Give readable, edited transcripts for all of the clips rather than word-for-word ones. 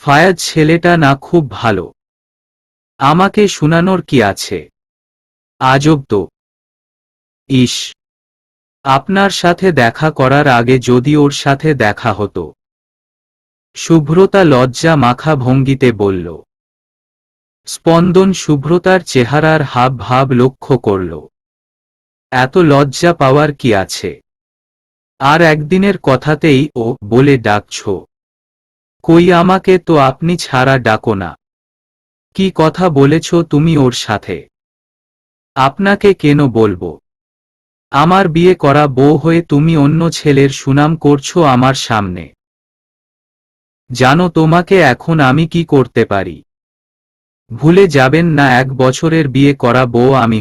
ফায়াজ ছেলেটা না খুব ভালো। আমাকে শুনানোর কি আছে? আজব তো। ইস, আপনার সাথে দেখা করার আগে যদি ওর সাথে দেখা হতো। শুভ্রতা লজ্জা মাখা ভঙ্গিতে বলল। স্পন্দন শুভ্রতার চেহারার হাব ভাব লক্ষ্য করল। এত লজ্জা পাওয়ার কি আছে? আর একদিনের কথাতেই ও বলে ডাকছ? কই, আমাকে তো আপনি ছাড়া ডাকো না। কি কথা বলেছ তুমি ওর সাথে? আপনাকে কেন বলবো? আমার বিয়ে করা বউ হয়ে তুমি অন্য ছেলের সুনাম করছো আমার সামনে। জানো তোমাকে এখন আমি কি করতে পারি? ভুলে যাবেন না 1 বছরের বিয়ে করা বউ আমি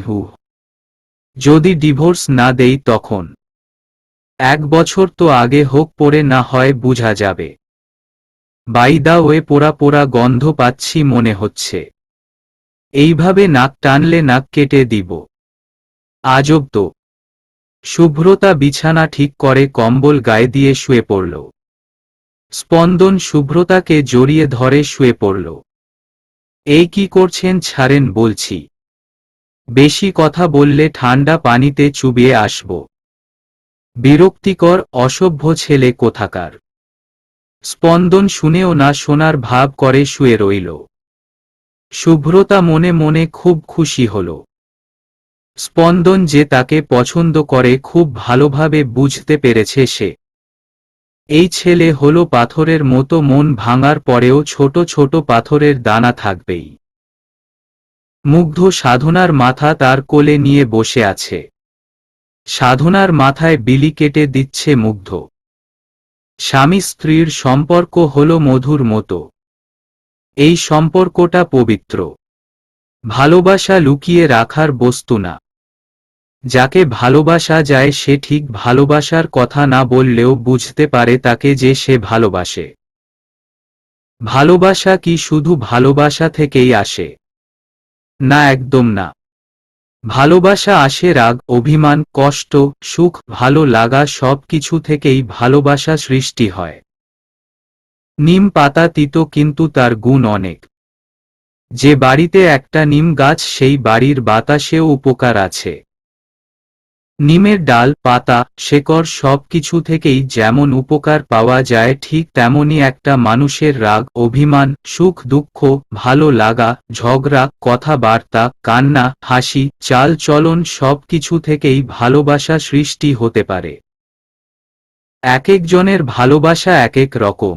যদি ডিভোর্স না দেই তখন? 1 বছর তো আগে হোক, পরে না হয় বুঝা যাবে। বাই দা ওয়ে, পোড়া পোড়া গন্ধ পাচ্ছি মনে হচ্ছে। এইভাবে নাক টানলে নাক কেটে দিব। আজব তো। শুভ্রতা বিছানা ঠিক করে কম্বল গায়ে দিয়ে শুয়ে পড়ল। স্পন্দন শুভ্রতাকে জড়িয়ে ধরে শুয়ে পড়ল। এই কি করছেন? ছাড়েন বলছি। বেশি কথা বললে ঠান্ডা পানিতে চুবিয়ে আসব। বিরক্তিকর অসভ্য ছেলে কোথাকার। স্পন্দন শুনেও না শোনার ভাব করে শুয়ে রইল। শুভ্রতা মনে মনে খুব খুশি হল। স্পন্দন যে তাকে পছন্দ করে খুব ভালোভাবে বুঝতে পেরেছে সে। এই ছেলে হলো পাথরের মতো, মন ভাঙার পরেও ছোট ছোট পাথরের দানা থাকবেই। মুগ্ধ সাধনার মাথা তার কোলে নিয়ে বসে আছে। সাধনার মাথায় বিলি কেটে দিচ্ছে মুগ্ধ। স্বামী স্ত্রীর সম্পর্ক হলো মধুর মতো। এই সম্পর্কটা পবিত্র। ভালোবাসা লুকিয়ে রাখার বস্তু না। যাকে ভালোবাসা যায় সে ঠিক ভালোবাসার কথা না বললেও বুঝতে পারে তাকে যে সে ভালোবাসে। ভালোবাসা কি শুধু ভালোবাসা থেকেই আসে? না, একদম না। ভালোবাসা আসে রাগ, অভিমান, কষ্ট, সুখ, ভালো লাগা সব কিছু থেকেই ভালোবাসা সৃষ্টি হয়। নিম পাতা তিতো কিন্তু তার গুণ অনেক। যে বাড়িতে একটা নিম গাছ সেই বাড়ির বাতাসেও উপকার আছে। নিমের ডাল, পাতা, শেকড় সব কিছু থেকেই যেমন উপকার পাওয়া যায় ঠিক তেমনি একটা মানুষের রাগ, অভিমান, সুখ দুঃখ, ভালো লাগা, ঝগড়া, কথাবার্তা, কান্না, হাসি, চাল চলন সব কিছু থেকেই ভালোবাসা সৃষ্টি হতে পারে। এক একজনের ভালোবাসা এক এক রকম।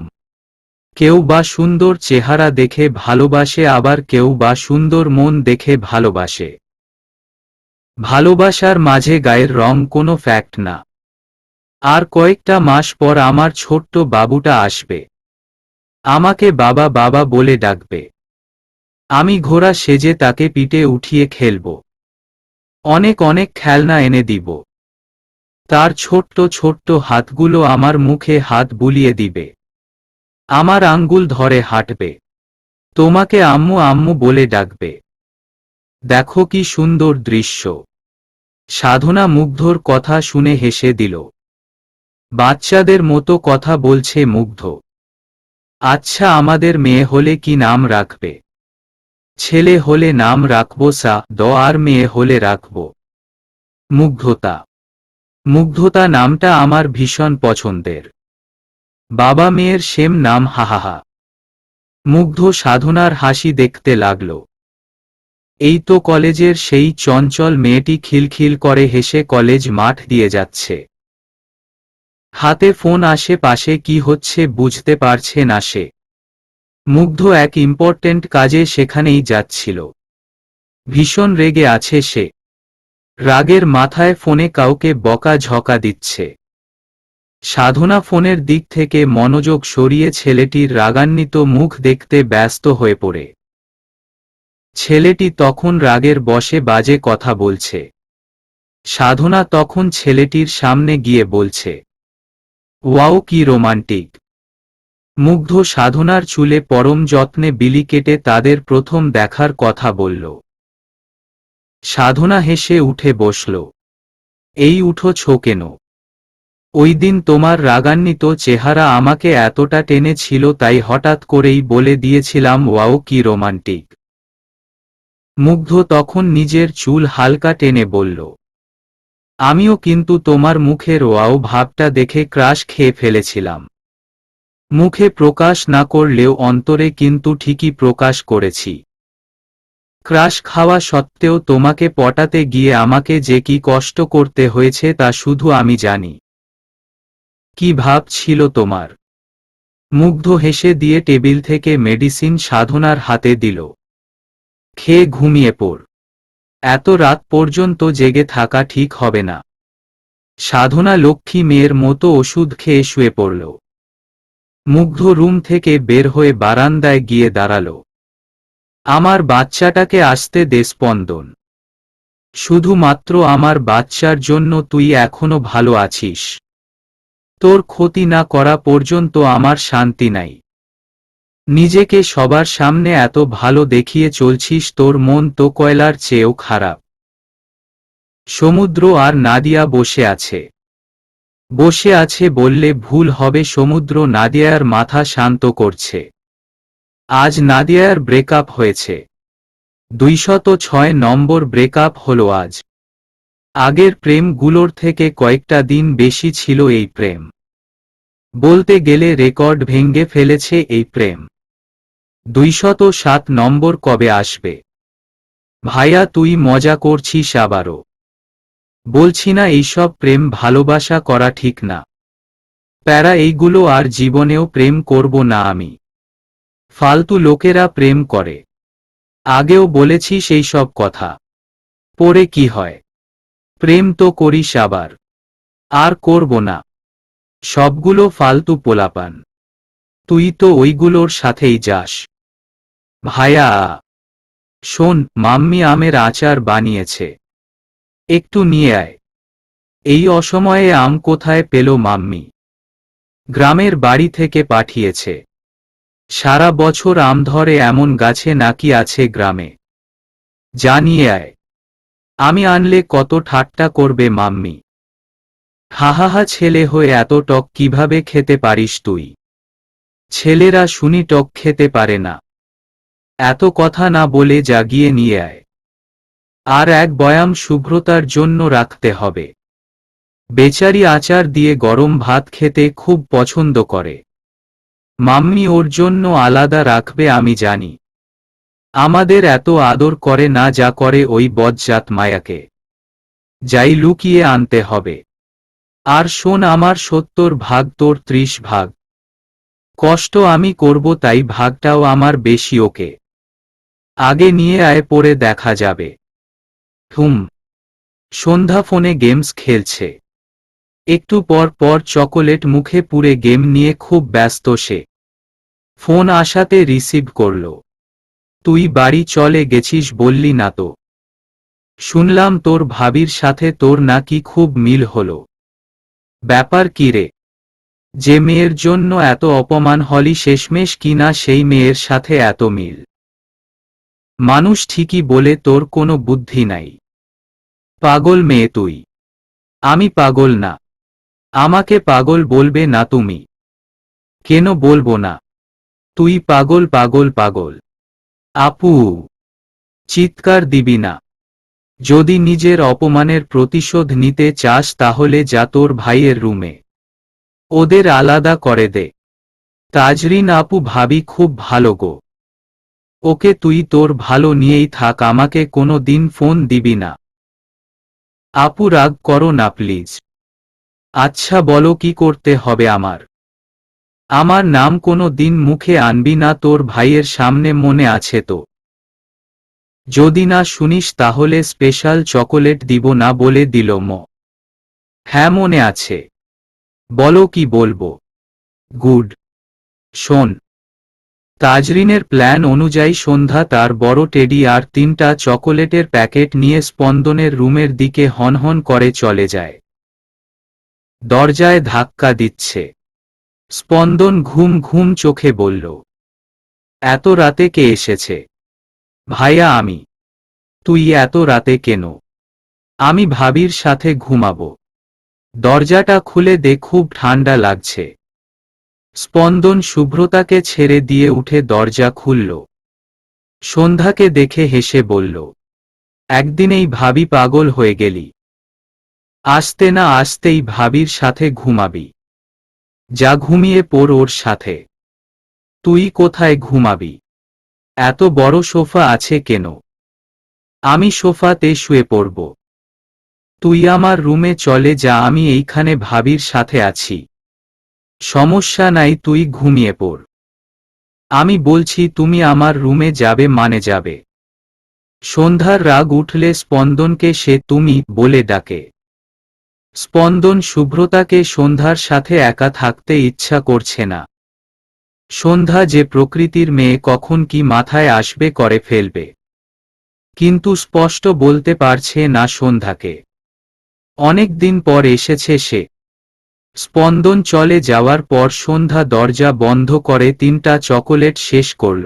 কেউ বা সুন্দর চেহারা দেখে ভালোবাসে, আবার কেউ বা সুন্দর মন দেখে ভালোবাসে। ভালোবাসার মাঝে গায়ের রং কোনো ফ্যাক্ট না। আর কয়েকটা মাস পর আমার ছোট্ট বাবুটা আসবে। আমাকে বাবা বাবা বলে ডাকবে। আমি ঘোড়া সেজে তাকে পিঠে উঠিয়ে খেলব। অনেক অনেক খেলনা এনে দিব। তার ছোট্ট ছোট্ট হাতগুলো আমার মুখে হাত বুলিয়ে দিবে। আমার আঙ্গুল ধরে হাঁটবে। তোমাকে আম্মু আম্মু বলে ডাকবে। দেখো কি সুন্দর দৃশ্য। সাধনা মুগ্ধর কথা শুনে হেসে দিল। বাচ্চাদের মতো কথা বলছে মুগ্ধ। আচ্ছা, আমাদের মেয়ে হলে কি নাম রাখবে? ছেলে হলে নাম রাখবো দ, আর মেয়ে হলে রাখব মুগ্ধতা। মুগ্ধতা নামটা আমার ভীষণ পছন্দের। বাবা মেয়ের সেম নাম, হাহাহা। মুগ্ধ সাধনার হাসি দেখতে লাগল। এই তো কলেজের সেই চঞ্চল মেয়েটি খিলখিল করে হেসে কলেজ মাঠ দিয়ে যাচ্ছে। হাতে ফোন, আশেপাশে কি হচ্ছে বুঝতে পারছে না সে। মুগ্ধ এক ইম্পর্টেন্ট কাজে সেখানেই যাচ্ছিল। ভীষণ রেগে আছে সে। রাগের মাথায় ফোনে কাউকে বকা ঝকা দিচ্ছে। সাধনা ফোনের দিক থেকে মনোযোগ সরিয়ে ছেলেটির রাগান্বিত মুখ দেখতে ব্যস্ত হয়ে পড়ে। ছেলেটি তখন রাগের বশে বাজে কথা বলছে। সাধনা তখন ছেলেটির সামনে গিয়ে বলছে, ওয়াও কি রোমান্টিক। মুগ্ধ সাধনার চুলে পরম যত্নে বিলি কেটে তাদের প্রথম দেখার কথা বলল। সাধনা হেসে উঠে বসল। এই উঠোছ কেন? ওই দিন তোমার রাগান্বিত চেহারা আমাকে এতটা টেনেছিল, তাই হঠাৎ করেই বলে দিয়েছিলাম, ওয়াও কি রোমান্টিক। মুগ্ধ তখন নিজের চুল হালকা টেনে বলল। আমিও কিন্তু তোমার মুখের ওয়াও ভাবটা দেখে ক্রাশ খেয়ে ফেলেছিলাম। মুখে প্রকাশ না করলেও অন্তরে কিন্তু ঠিকই প্রকাশ করেছি। ক্রাশ খাওয়া সত্ত্বেও তোমাকে পটাতে গিয়ে আমাকে যে কি কষ্ট করতে হয়েছে তা শুধু আমি জানি। কি ভাব ছিল তোমার? মুগ্ধ হেসে দিয়ে টেবিল থেকে মেডিসিন সাধনার হাতে দিল। খেয়ে ঘুমিয়ে পড়। এত রাত পর্যন্ত জেগে থাকা ঠিক হবে না। সাধনা লক্ষ্মী মেয়ের মতো ওষুধ খেয়ে শুয়ে পড়ল। মুগ্ধ রুম থেকে বের হয়ে বারান্দায় গিয়ে দাঁড়াল। আমার বাচ্চাটাকে আসতে দে স্পন্দন। শুধুমাত্র আমার বাচ্চার জন্য তুই এখনো ভালো আছিস। তোর ক্ষতি না করা পর্যন্ত আমার শান্তি নাই। নিজেকে সবার সামনে এত ভালো দেখিয়ে চলছিস, তোর মন তো কয়লার চেয়েও খারাপ। সমুদ্র আর নাদিয়া বসে আছে বললে ভুল হবে। সমুদ্র নাদিয়ার মাথা শান্ত করছে। আজ নাদিয়ার ব্রেকআপ হয়েছে। 206 নম্বর ব্রেকআপ হলো আজ। আগের প্রেমগুলোর থেকে কয়েকটা দিন বেশি ছিল এই প্রেম। বলতে গেলে রেকর্ড ভেঙে ফেলেছে এই প্রেম। 207 নম্বর কবে আসবে? ভাইয়া তুই মজা করছিস আবারও? বলছি না এইসব প্রেম ভালোবাসা করা ঠিক না। প্যারা এইগুলো আর জীবনেও প্রেম করব না আমি। ফালতু লোকেরা প্রেম করে। আগেও বলেছি সেই সব কথা। পরে কি হয়? প্রেম তো করিস আবার। আর করব না। সবগুলো ফালতু পোলাপান। তুই তো ওইগুলোর সাথেই যাস। ভাইয়া শোন, মাম্মি আমের আচার বানিয়েছে, একটু নিয়ে আয়। এই অসময়ে আম কোথায় পেল মাম্মি? গ্রামের বাড়ি থেকে পাঠিয়েছে। সারা বছর আম ধরে এমন গাছে নাকি আছে গ্রামে। যা নিয়ে আয়। আমি আনলে কত ঠাট্টা করবে মাম্মি। হাহাহা, ছেলে হয়ে এত টক কিভাবে খেতে পারিস তুই? ছেলেরা শুনি টক খেতে পারে না। এত কথা না বলে যা গিয়ে নিয়ে আয়। আর এক বয়াম শুভ্রতার জন্য রাখতে হবে। বেচারি আচার দিয়ে গরম ভাত খেতে খুব পছন্দ করে। মাম্মি ওর জন্য আলাদা রাখবে আমি জানি। আমাদের এত আদর করে না যা করে ওই বজ্জাত মায়াকে। যাই লুকিয়ে আনতে হবে। আর শোন, আমার 70 ভাগ তোর 30 ভাগ। কষ্ট আমি করব, তাই ভাগটাও আমার বেশি। ওকে আগে নিয়ে আয়, পরে দেখা যাবে। সন্ধ্যা ফোনে গেমস খেলছে। একটু পর পর চকোলেট মুখে পুরে গেম নিয়ে খুব ব্যস্ত সে। ফোন আসাতে রিসিভ করল। তুই বাড়ি চলে গেছিস বললি না তো? শুনলাম তোর ভাবির সাথে তোর নাকি খুব মিল হলো। ব্যাপার কি রে? যে মেয়ের জন্য এত অপমান হলি শেষমেশ কিনা সেই মেয়ের সাথে এত মিল। মানুষ ঠিকই বলে তোর কোনো বুদ্ধি নাই। পাগল মেয়ে তুই। আমি পাগল না। আমাকে পাগল বলবে না তুমি। কেন বলবো না? তুই পাগল পাগল পাগল। আপু চিৎকার দিবি না। যদি নিজের অপমানের প্রতিশোধ নিতে চাস তাহলে যা তোর ভাইয়ের রুমে। ওদের আলাদা করে দে। তাজরিন আপু ভাবি খুব ভালো গো। ওকে তুই তোর ভালো নিয়েই থাক, আমাকে কোনো দিন ফোন দিবি না। আপু রাগ করো না প্লিজ। আচ্ছা বলো কি করতে হবে আমার? আমার নাম কোনো দিন মুখে আনবি না তোর ভাইয়ের সামনে, মনে আছে তো? যদি না শুনিস তাহলে স্পেশাল চকোলেট দিব না বলে দিল ম। হ্যাঁ মনে আছে। বলো কি বলবো? গুড। শোন, তাজরিনের প্ল্যান অনুযায়ী সন্ধ্যা তার বড় টেডি আর 3টা চকোলেটের প্যাকেট নিয়ে স্পন্দনের রুমের দিকে হনহন করে চলে যায়। দরজায় ধাক্কা দিচ্ছে। স্পন্দন ঘুম ঘুম চোখে বলল, এত রাতে কে এসেছে? ভাইয়া আমি। তুই এত রাতে কেন? আমি ভাবির সাথে ঘুমাবো। দরজাটা খুলে দে, খুব ঠান্ডা লাগছে। স্পন্দন শুভ্রতাকে ছেড়ে দিয়ে উঠে দরজা খুলল। সন্ধ্যাকে দেখে হেসে বলল, একদিনেই ভাবি পাগল হয়ে গেলি। আসতে না আসতেই ভাবির সাথে ঘুমাবি। যা ঘুমিয়ে পড় ওর সাথে। তুই কোথায় ঘুমাবি? এত বড় সোফা আছে কেন? আমি সোফাতে শুয়ে পড়ব। তুই আমার রুমে চলে যা, আমি এইখানে ভাবির সাথে আছি। সমস্যা নাই, তুই ঘুমিয়ে পড়। আমি বলছি তুমি আমার রুমে যাবে মানে যাবে। সন্ধ্যার রাগ উঠলে স্পন্দনকে সে তুমি বলে ডাকে। স্পন্দন শুভ্রতাকে সন্ধ্যার সাথে একা থাকতে ইচ্ছা করছে না। সন্ধ্যা যে প্রকৃতির মেয়ে, কখন কি মাথায় আসবে করে ফেলবে। কিন্তু স্পষ্ট বলতে পারছে না সন্ধ্যাকে। অনেক দিন পর এসেছে সে। স্পন্দন চলে যাওয়ার পর সন্ধ্যা দরজা বন্ধ করে 3টা চকোলেট শেষ করল।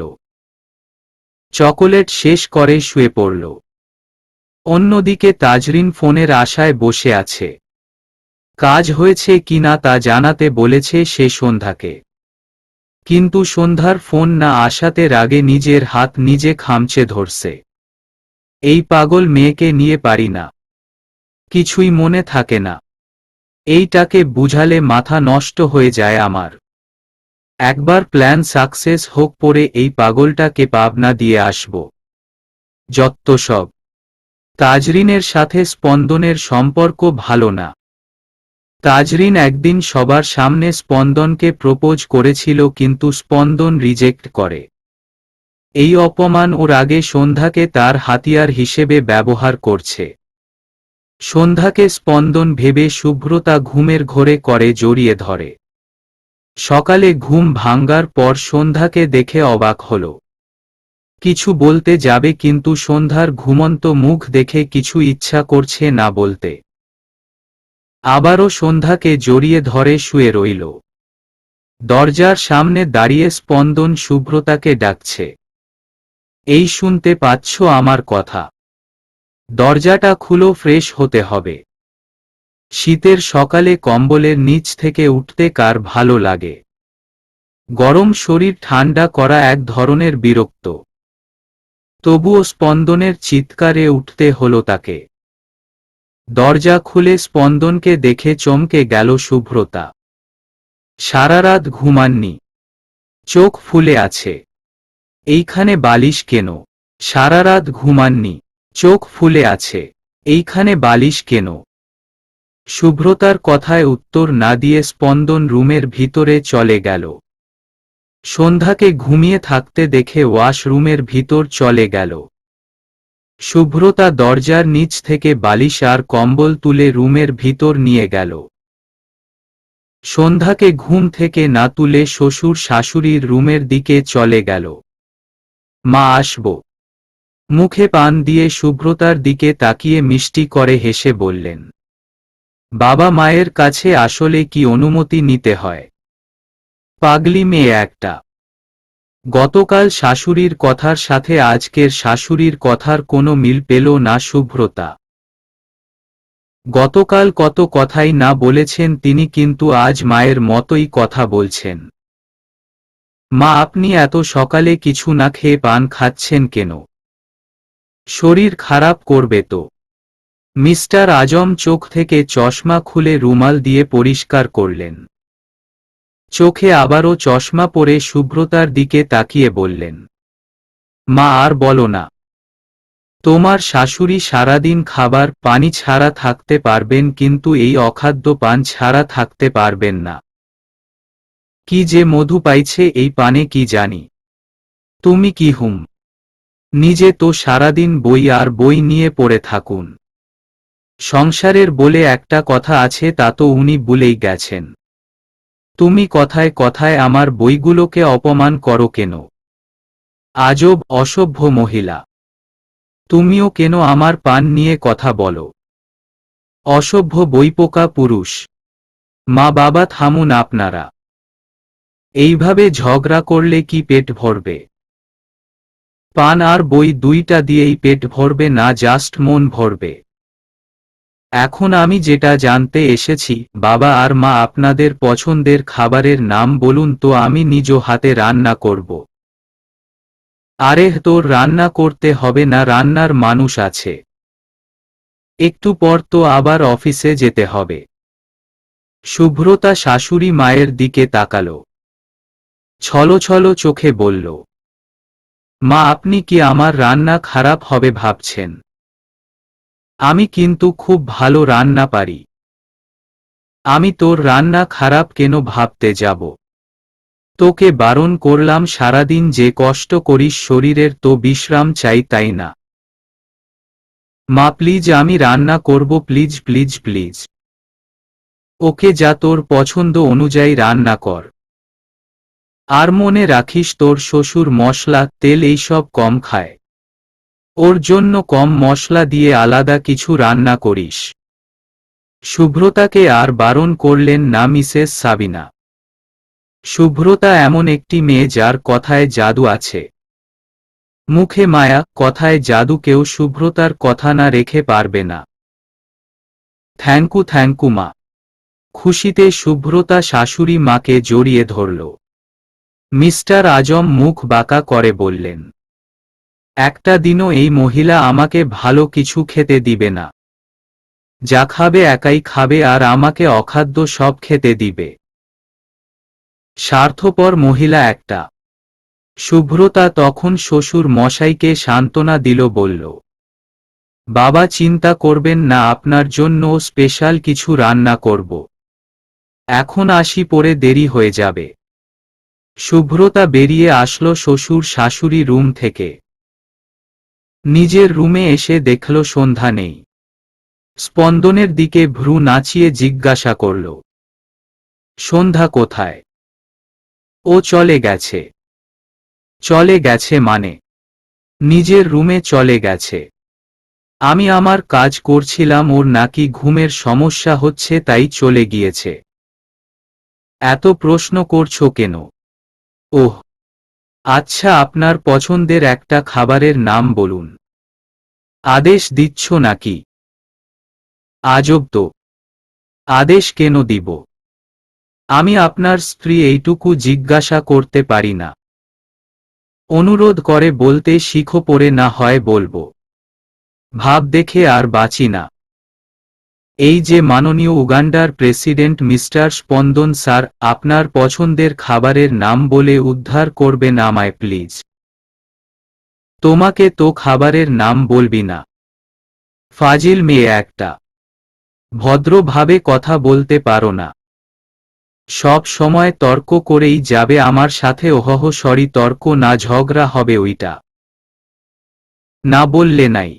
চকোলেট শেষ করে শুয়ে পড়ল। অন্যদিকে তাজরিন ফোনের আশায় বসে আছে। কাজ হয়েছে কিনা তা জানাতে বলেছে সে সন্ধ্যাকে। কিন্তু সন্ধ্যার ফোন না আসাতে রাগে নিজের হাত নিজে খামচে ধরছে। এই পাগল মেয়েকে নিয়ে পারি না, কিছুই মনে থাকে না। এইটাকে বুঝালে মাথা নষ্ট হয়ে যায় আমার। একবার প্ল্যান সাকসেস হোক, পরে এই পাগলটাকে পাবনা দিয়ে আসব। যত্ত সব। তাজরিনের সাথে স্পন্দনের সম্পর্ক ভালো না। তাজরিন একদিন সবার সামনে স্পন্দনকে প্রপোজ করেছিল, কিন্তু স্পন্দন রিজেক্ট করে। এই অপমান ওর আগে সন্ধ্যাকে তার হাতিয়ার হিসেবে ব্যবহার করছে। সন্ধ্যাকে স্পন্দন ভেবে শুভ্রতা ঘুমের ঘোরে করে জড়িয়ে ধরে। সকালে ঘুম ভাঙ্গার পর সন্ধ্যাকে দেখে অবাক হল। কিছু বলতে যাবে, কিন্তু সন্ধ্যার ঘুমন্ত মুখ দেখে কিছু ইচ্ছা করছে না বলতে। আবারও সন্ধ্যাকে জড়িয়ে ধরে শুয়ে রইল। দরজার সামনে দাঁড়িয়ে স্পন্দন শুভ্রতাকে ডাকছে, এই শুনতে পাচ্ছ আমার কথা? দরজাটা খুলো, ফ্রেশ হতে হবে। শীতের সকালে কম্বলের নিচ থেকে উঠতে কার ভালো লাগে? গরম শরীর ঠান্ডা করা এক ধরনের বিরক্ত। তবুও স্পন্দনের চিৎকারে উঠতে হলো তাকে। দরজা খুলে স্পন্দনকে দেখে চমকে গেল শুভ্রতা। সারা রাত ঘুমাননি, চোখ ফুলে আছে। এইখানে বালিশ কেন? সারা রাত ঘুমাননি, চোখ ফুলে আছে। এইখানে বালিশ কেন? শুভ্রতার কথায় উত্তর না দিয়ে স্পন্দন রুমের ভিতরে চলে গেল। সন্ধ্যাকে ঘুমিয়ে থাকতে দেখে ওয়াশরুমের ভিতর চলে গেল। শুভ্রতা দরজার নিচ থেকে বালিশ আর কম্বল তুলে রুমের ভিতর নিয়ে গেল। সন্ধ্যাকে ঘুম থেকে না তুলে শ্বশুর শাশুড়ির রুমের দিকে চলে গেল। মা আসব। মুখে পান দিয়ে শুভ্রতার দিকে তাকিয়ে মিষ্টি করে হেসে বললেন, বাবা মায়ের কাছে আসলে কি অনুমতি নিতে হয়? পাগলি মেয়ে একটা। গতকাল শাশুড়ির কথার সাথে আজকের শাশুড়ির কথার কোনো মিল পেল না শুভ্রতা। গতকাল কত কথাই না বলেছেন তিনি, কিন্তু আজ মায়ের মতোই কথা বলছেন। মা, আপনি এত সকালে কিছু না খেয়ে পান খাচ্ছেন কেন? শরীর খারাপ করবে তো। মিস্টার আজম চোখ থেকে চশমা খুলে রুমাল দিয়ে পরিষ্কার করলেন। চোখে আবারও চশমা পরে শুভ্রতার দিকে তাকিয়ে বললেন, মা আর বলো না। তোমার শাশুড়ি সারাদিন খাবার পানি ছাড়া থাকতে পারবেন, কিন্তু এই অখাদ্য পান ছাড়া থাকতে পারবেন না। কি যে মধু পাইছে এই পানে কি জানি। তুমি কি নিজে তো সারাদিন বই আর বই নিয়ে পড়ে থাকুন। সংসারের বলে একটা কথা আছে, তা তো উনি ভুলেই গেছেন। তুমি কথায় কথায় আমার বইগুলোকে অপমান করো কেন? আজব অসভ্য মহিলা। তুমিও কেন আমার পান নিয়ে কথা বলো? অসভ্য বইপোকা পুরুষ। মা বাবা, থামুন আপনারা। এইভাবে ঝগড়া করলে কি পেট ভরবে? পান আর বই দুইটা দিয়েই পেট ভরবে না, জাস্ট মন ভরবে। এখন আমি যেটা জানতে এসেছি, বাবা আর মা আপনাদের পছন্দের খাবারের নাম বলুন তো আমি নিজ হাতে রান্না করব। আরে তোর রান্না করতে হবে না, রান্নার মানুষ আছে। একটু পর তো আবার অফিসে যেতে হবে। শুভ্রতা শাশুড়ি মায়ের দিকে তাকালো। ছলো চোখে বলল, মা আপনি কি আমার রান্না খারাপ হবে ভাবছেন? আমি কিন্তু খুব ভালো রান্না পারি। আমি তোর রান্না খারাপ কেন ভাবতে যাব? তোকে বারণ করলাম, সারাদিন যে কষ্ট করিস শরীরের তো বিশ্রাম চাই, তাই না? মা প্লিজ, আমি রান্না করব, প্লিজ প্লিজ প্লিজ। ওকে যা, তোর পছন্দ অনুযায়ী রান্না কর। আর মনে রাখিস তোর শ্বশুর মশলা তেল এইসব কম খায়। ওর জন্য কম মশলা দিয়ে আলাদা কিছু রান্না করিস। শুভ্রতাকে আর বারণ করলেন না মিসেস সাবিনা। শুভ্রতা এমন একটি মেয়ে যার কথায় জাদু আছে। মুখে মায়া, কথায় জাদু, কেউ শুভ্রতার কথা না রেখে পারবে না। থ্যাঙ্কু মা। খুশিতে শুভ্রতা শাশুড়ি মাকে জড়িয়ে ধরল। মিস্টার আজম মুখ বাঁকা করে বললেন, একটা দিনও এই মহিলা আমাকে ভালো কিছু খেতে দিবে না। যা খাবে একাই খাবে আর আমাকে অখাদ্য সব খেতে দিবে। স্বার্থপর মহিলা একটা। শুভ্রতা তখন শ্বশুর মশাইকে সান্ত্বনা দিল, বলল, বাবা চিন্তা করবেন না, আপনার জন্য স্পেশাল কিছু রান্না করব। এখন আসি, পরে দেরি হয়ে যাবে। শুভ্রতা বেরিয়ে আসলো শ্বশুর শাশুড়ি রুম থেকে। নিজের রুমে এসে দেখল সন্ধ্যা নেই। স্পন্দনের দিকে ভ্রু নাচিয়ে জিজ্ঞাসা করল, সন্ধ্যা কোথায়? ও চলে গেছে। চলে গেছে মানে? নিজের রুমে চলে গেছে। আমি আমার কাজ করছিলাম, ওর নাকি ঘুমের সমস্যা হচ্ছে তাই চলে গিয়েছে। এত প্রশ্ন করছো কেন? ওহ আচ্ছা, আপনার পছন্দের একটা খাবারের নাম বলুন। আদেশ দিচ্ছ নাকি? আজব তো। আদেশ কেন দিব? আমি আপনার স্ত্রী, এইটুকু জিজ্ঞাসা করতে পারি না? অনুরোধ করে বলতে শিখো, পড়ে না হয় বলবো। ভাব দেখে আর বাঁচি না। এই যে মাননীয় উগান্ডার প্রেসিডেন্ট মিস্টার স্পন্দন স্যার, আপনার পছন্দের খাবারের নাম বলে উদ্ধার করবেন আমায় প্লিজ। তোমাকে তো খাবারের নাম বলবি না। ফাজিল মেয়ে একটা। ভদ্রভাবে কথা বলতে পারো না। সব সময় তর্ক করেই যাবে আমার সাথে। ওহহ সরি, তর্ক না, ঝগড়া হবে ওইটা। না বললে নাই।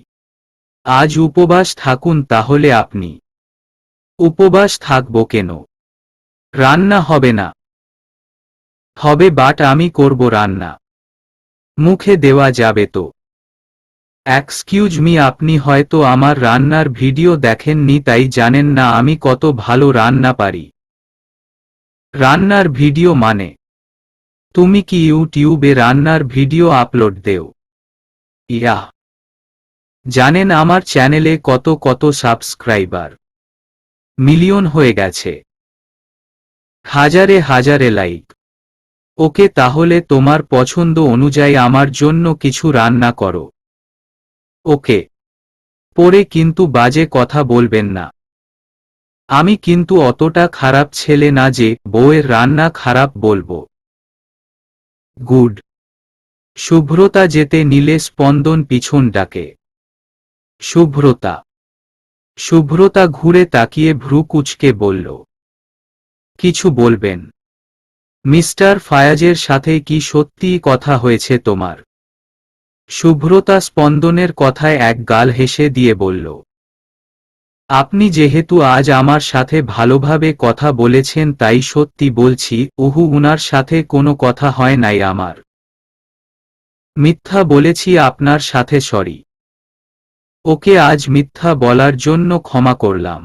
আজ উপবাস থাকুন তাহলে আপনি। উপবাস থাকবো কেন? রান্না হবে না? হবে, বাট আমি করব রান্না। মুখে দেওয়া যাবে তো? এক্সকিউজ মি, আপনি হয়তো আমার রান্নার ভিডিও দেখেননি তাই জানেন না আমি কত ভালো রান্না পারি। রান্নার ভিডিও মানে? তুমি কি ইউটিউবে রান্নার ভিডিও আপলোড দেও? ইয়া। জানেন আমার চ্যানেলে কত কত সাবস্ক্রাইবার? মিলিয়ন হয়ে গেছে। হাজারে হাজারে লাইক। ওকে, তাহলে তোমার পছন্দ অনুযায়ী আমার জন্য কিছু রান্না করো। ওকে। পরে কিন্তু বাজে কথা বলবেন না। আমি কিন্তু অতটা খারাপ ছেলে না যে বউয়ের রান্না খারাপ বলবো। গুড। শুভ্রতা যেতে নিলে স্পন্দন পিছন ডাকে। শুভ্রতা। শুভ্রতা ঘুরে তাকিয়ে ভ্রু কুঁচকে বলল, কিছু বলবেন? মিস্টার ফায়াজের সাথে কি সত্যিই কথা হয়েছে তোমার? শুভ্রতা স্পন্দনের কথায় এক গাল হেসে দিয়ে বলল, আপনি যেহেতু আজ আমার সাথে ভালোভাবে কথা বলেছেন তাই সত্যি বলছি, উনার সাথে কোনো কথা হয় নাই আমার। মিথ্যা বলেছি আপনার সাথে, সরি। ওকে, আজ মিথ্যা বলার জন্য ক্ষমা করলাম।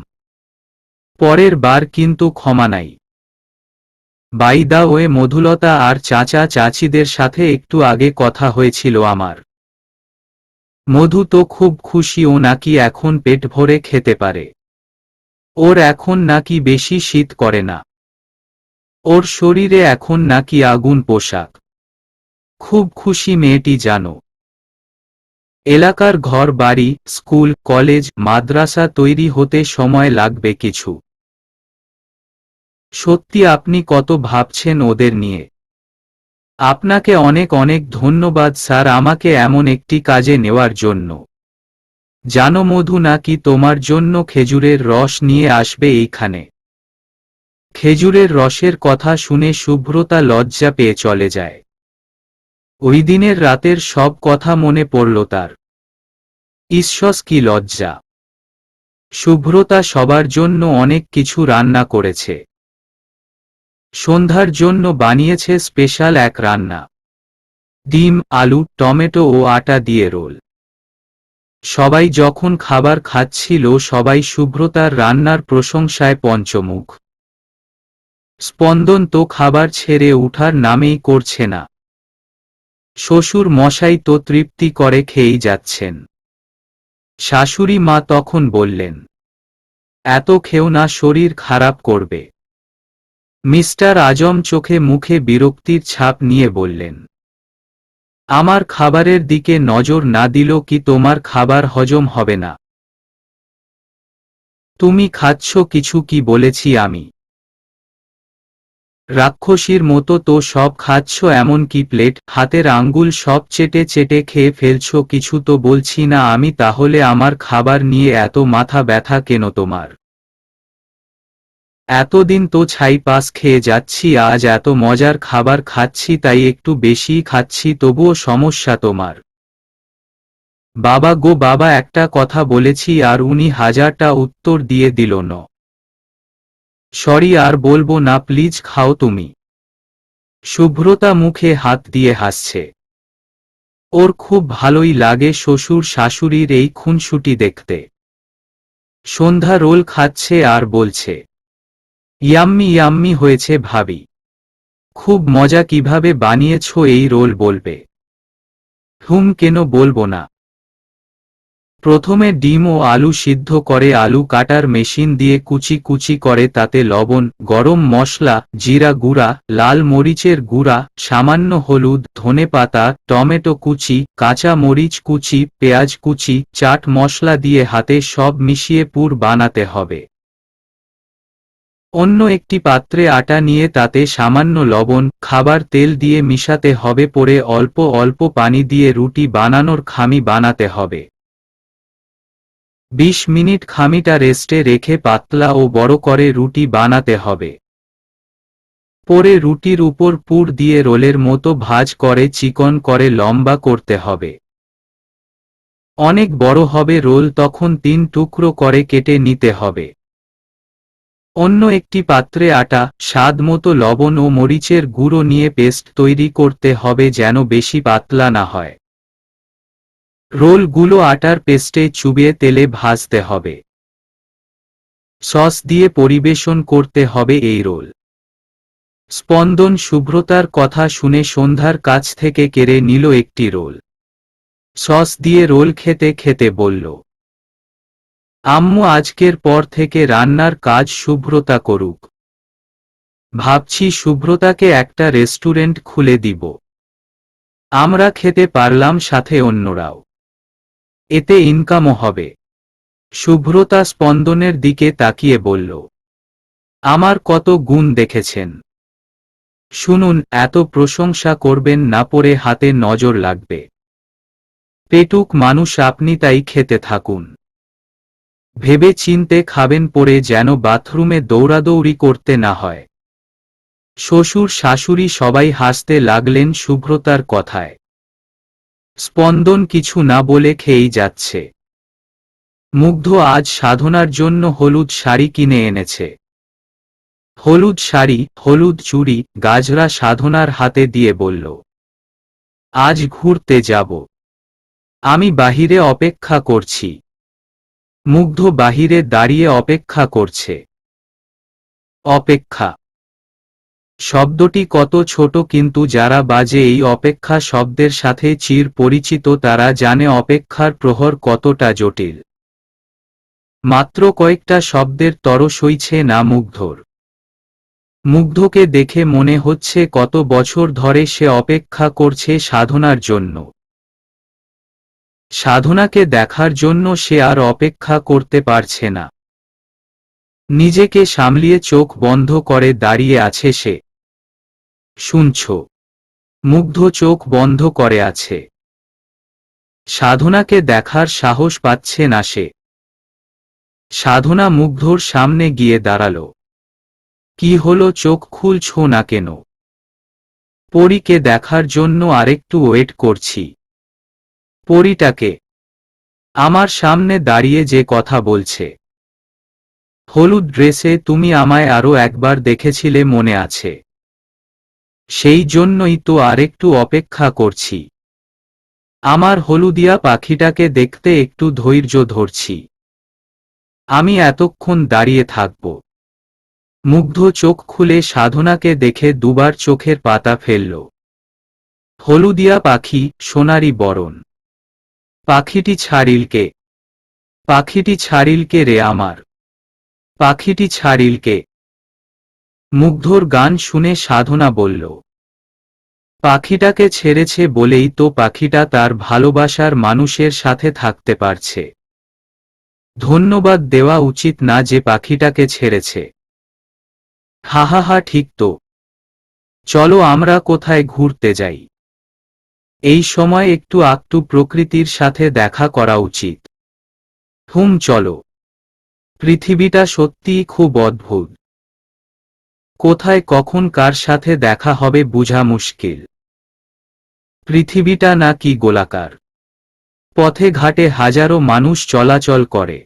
পরের বার কিন্তু ক্ষমা নাই। বাই দা ওয়ে, মধুলতা আর চাচা চাচিদের সাথে একটু আগে কথা হয়েছিল আমার। মধু তো খুব খুশি, ও নাকি এখন পেট ভরে খেতে পারে। ওর এখন নাকি বেশি শীত করে না। ওর শরীরে এখন নাকি আগুন পোশাক। খুব খুশি মেয়েটি জানো। এলাকার ঘর বাড়ি, স্কুল, কলেজ, মাদ্রাসা তৈরি হতে সময় লাগবে কিছু। সত্যি আপনি কত ভাবছেন ওদের নিয়ে। আপনাকে অনেক অনেক ধন্যবাদ স্যার আমাকে এমন একটি কাজে নেওয়ার জন্য। জানো মধু নাকি তোমার জন্য খেজুরের রস নিয়ে আসবে এইখানে। খেজুরের রসের কথা শুনে শুভ্রতা লজ্জা পেয়ে চলে যায়। ওই দিনের রাতের সব কথা মনে পড়ল তার। ঈশ্বর কি লজ্জা। শুভ্রতা সবার জন্য অনেক কিছু রান্না করেছে। সন্ধ্যার জন্য বানিয়েছে স্পেশাল এক রান্না। ডিম, আলু, টমেটো ও আটা দিয়ে রোল। সবাই যখন খাবার খাচ্ছিল সবাই শুভ্রতার রান্নার প্রশংসায় পঞ্চমুখ। স্পন্দন তো খাবার ছেড়ে উঠার নামেই করছে না। শ্বশুর মশাই তো তৃপ্তি করে খেয়েই যাচ্ছেন। শাশুড়ি মা তখন বললেন, এত খেও না, শরীর খারাপ করবে। মিস্টার আজম চোখে মুখে বিরক্তির ছাপ নিয়ে বললেন, আমার খাবারের দিকে নজর না দিল কি তোমার খাবার হজম হবে না? তুমি খাচ্ছ কিছু কি বলেছি আমি? রাক্ষসীর মতো তো সব খাচ্ছ, এমন কি প্লেট হাতের আঙ্গুল সব চেটে চেটে খেয়ে ফেলছ, কিছু তো বলছি না আমি। তাহলে আমার খাবার নিয়ে এত মাথা ব্যথা কেন তোমার? এতদিন তো ছাই পাস খেয়ে যাচ্ছি, আজ এত মজার খাবার খাচ্ছি তাই একটু বেশিই খাচ্ছি, তবুও সমস্যা তোমার। বাবা গো বাবা, একটা কথা বলেছি আর উনি 1000টা উত্তর দিয়ে দিল ন। সরি আর বলবো না, প্লিজ খাও তুমি। শুভ্রতা মুখে হাত দিয়ে হাসছে। ওর খুব ভালোই লাগে শ্বশুর শাশুড়ির এই খুনসুটি দেখতে। সন্ধ্যা রোল খাচ্ছে আর বলছে, ইয়াম্মি ইয়াম্মি হয়েছে ভাবি। খুব মজা, কিভাবে বানিয়েছ এই রোল বলবে? কেন বলবো না। প্রথমে ডিম ও আলু সিদ্ধ করে আলু কাটার মেশিন দিয়ে কুচি কুচি করে, তাতে লবণ, গরম মশলা, জিরা গুঁড়া, লাল মরিচের গুঁড়া, সামান্য হলুদ, ধনেপাতা, টমেটো কুচি, কাঁচা মরিচ কুচি, পেঁয়াজ কুচি, চাট মশলা দিয়ে হাতে সব মিশিয়ে পুর বানাতে হবে। অন্য একটি পাত্রে আটা নিয়ে তাতে সামান্য লবণ, খাবার তেল দিয়ে মিশাতে হবে, পরে অল্প অল্প পানি দিয়ে রুটি বানানোর খামি বানাতে হবে। 20 মিনিট খামিটা রেস্টে রেখে পাতলা ও বড় করে রুটি বানাতে হবে। পরে রুটির উপর পুর দিয়ে রোলের মতো ভাঁজ করে চিকন করে লম্বা করতে হবে। অনেক বড় হবে রোল তখন 3 টুকরো করে কেটে নিতে হবে। অন্য একটি পাত্রে আটা, স্বাদ মতো লবণ ও মরিচের গুঁড়ো নিয়ে পেস্ট তৈরি করতে হবে যেন বেশি পাতলা না হয়। রোলগুলো আটার পেস্টে চুবিয়ে তেলে ভাজতে হবে। সস দিয়ে পরিবেশন করতে হবে এই রোল। স্পন্দন শুভ্রতার কথা শুনে সন্ধ্যার কাছ থেকে কেড়ে নিল একটি রোল। সস দিয়ে রোল খেতে খেতে বলল, আম্মু আজকের পর থেকে রান্নার কাজ শুভ্রতা করুক। ভাবছি শুভ্রতাকে একটা রেস্টুরেন্ট খুলে দিব। আমরা খেতে পারলাম, সাথে অন্যরাও। এতে ইনকামও হবে। শুভ্রতা স্পন্দনের দিকে তাকিয়ে বলল, আমার কত গুণ দেখেছেন। শুনুন, এত প্রশংসা করবেন না, পরে হাতে নজর লাগবে। পেটুক মানুষ আপনি, তাই খেতে থাকুন। ভেবে চিনতে খাবেন, পরে যেন বাথরুমে দৌড়াদৌড়ি করতে না হয়। শ্বশুর শাশুড়ি সবাই হাসতে লাগলেন শুভ্রতার কথায়। স্পন্দন কিছু না বলে খেয়েই যাচ্ছে। মুগ্ধ আজ সাধনার জন্য হলুদ শাড়ি কিনে এনেছে। হলুদ শাড়ি, হলুদ চুড়ি, গাজরা সাধনার হাতে দিয়ে বলল, আজ ঘুরতে যাব। আমি বাহিরে অপেক্ষা করছি। মুগ্ধ বাহিরে দাঁড়িয়ে অপেক্ষা করছে। অপেক্ষা শব্দটি কত ছোট, কিন্তু যারা বাজে এই অপেক্ষা শব্দের সাথে চির পরিচিত তারা জানে অপেক্ষার প্রহর কতটা জটিল। মাত্র কয়েকটা শব্দের তর সইছে না মুগ্ধর। মুগ্ধকে দেখে মনে হচ্ছে কত বছর ধরে সে অপেক্ষা করছে সাধনার জন্য। সাধনাকে দেখার জন্য সে আর অপেক্ষা করতে পারছে না। নিজেকে সামলিয়ে চোখ বন্ধ করে দাঁড়িয়ে আছে সে। শুনছ? মুগ্ধ চোখ বন্ধ করে আছে। সাধনাকে দেখার সাহস পাচ্ছে না সে। সাধনা মুগ্ধর সামনে গিয়ে দাঁড়াল। কি হলো, চোখ খুলছ না কেন? পরীকে দেখার জন্য আরেকটু ওয়েট করছি। পরীটাকে? আমার সামনে দাঁড়িয়ে যে কথা বলছে। হলুদ ড্রেসে তুমি আমায় আরো একবার দেখেছিলে, মনে আছে? সেই জন্যই তো আরেকটু অপেক্ষা করছি। আমার হলুদিয়া পাখিটাকে দেখতে একটু ধৈর্য ধরছি। আমি এতক্ষণ দাঁড়িয়ে থাকব। মুগ্ধ চোখ খুলে সাধনাকে দেখে দুবার চোখের পাতা ফেলল। হলুদিয়া পাখি, সোনারি বরণ। পাখিটি ছাড়িলকে? পাখিটি ছাড়িলকে রে আমার? পাখিটি ছাড়িলকে? মুগ্ধর গান শুনে সাধনা বলল, পাখিটাকে ছেড়েছে বলেই তো পাখিটা তার ভালোবাসার মানুষের সাথে থাকতে পারছে। ধন্যবাদ দেওয়া উচিত না যে পাখিটাকে ছেড়েছে? হা, ঠিক তো। চলো আমরা কোথায় ঘুরতে যাই। এই সময় একটু আকটু প্রকৃতির সাথে দেখা করা উচিত। চলো। পৃথিবীটা সত্যিই খুব অদ্ভুত। কোথায় কখন কার সাথে দেখা হবে বোঝা মুশকিল। পৃথিবীটা নাকি গোলাকার। পথে ঘাটে হাজারো মানুষ চলাচল করে।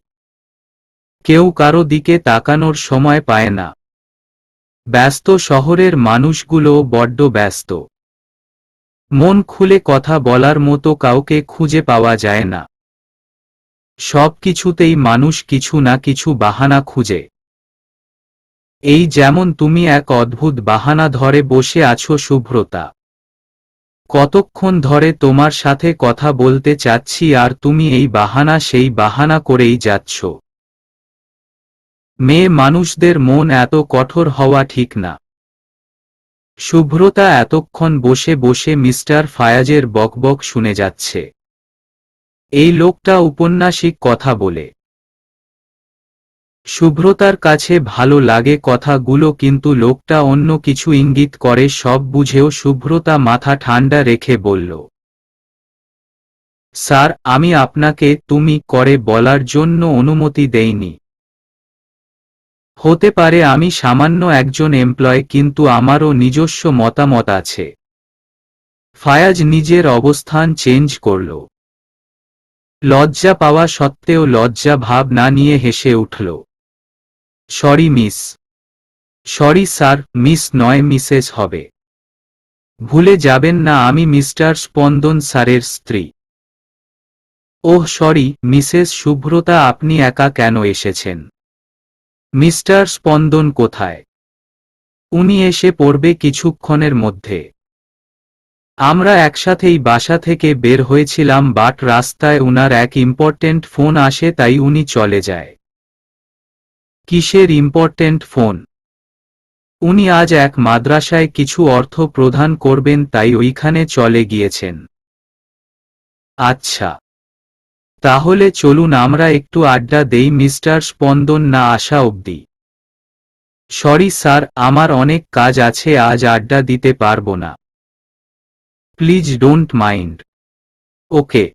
কেউ কারো দিকে তাকানোর সময় পায় না। ব্যস্ত শহরের মানুষগুলো বড্ড ব্যস্ত। মন খুলে কথা বলার মতো কাউকে খুঁজে পাওয়া যায় না। সব কিছুতেই মানুষ কিছু না কিছু বাহানা খুঁজে। এই যেমন তুমি এক অদ্ভুত বাহানা ধরে বসে আছো শুভ্রতা। কতক্ষণ ধরে তোমার সাথে কথা বলতে চাচ্ছি আর তুমি এই বাহানা সেই বাহানা করেই যাচ্ছ। মেয়ে মানুষদের মন এত কঠোর হওয়া ঠিক না। শুভ্রতা এতক্ষণ বসে বসে মিস্টার ফায়াজের বকবক শুনে যাচ্ছে। এই লোকটা উপন্যাসিক কথা বলে। শুভ্রতার কাছে ভালো লাগে কথাগুলো, কিন্তু লোকটা অন্য কিছু ইঙ্গিত করে সব বুঝেও শুভ্রতা মাথা ঠান্ডা রেখে বলল, স্যার, আমি আপনাকে তুমি করে বলার জন্য অনুমতি দেইনি। হতে পারে আমি সামান্য একজন এমপ্লয়, কিন্তু আমারও নিজস্ব মতামত আছে। ফায়াজ নিজের অবস্থান চেঞ্জ করল। লজ্জা পাওয়া সত্ত্বেও লজ্জা ভাব না নিয়ে হেসে উঠল। Sorry miss. Sorry sir, miss নয় মিসেস হবে। ভুলে যাবেন না আমি মিস্টার স্পন্দন স্যারের স্ত্রী। ওহ সরি মিসেস শুভ্রতা, আপনি একা কেন এসেছেন? মিস্টার স্পন্দন কোথায়? উনি এসে পড়বে কিছুক্ষণের মধ্যে। আমরা একসাথেই বাসা থেকে বের হয়েছিলাম, বাট রাস্তায় উনার এক ইম্পর্টেন্ট ফোন আসে, তাই উনি চলে যায়। কিসের ইম্পর্টেন্ট ফোন? উনি আজ এক মাদ্রাসায় কিছু অর্থ প্রদান করবেন, তাই ওইখানে চলে গিয়েছেন। আচ্ছা, তাহলে চলুন আমরা একটু আড্ডা দেই মিস্টার স্পন্দন না আসা অবধি। সরি স্যার, আমার অনেক কাজ আছে, আজ আড্ডা দিতে পারবো না। Please don't mind. Okay.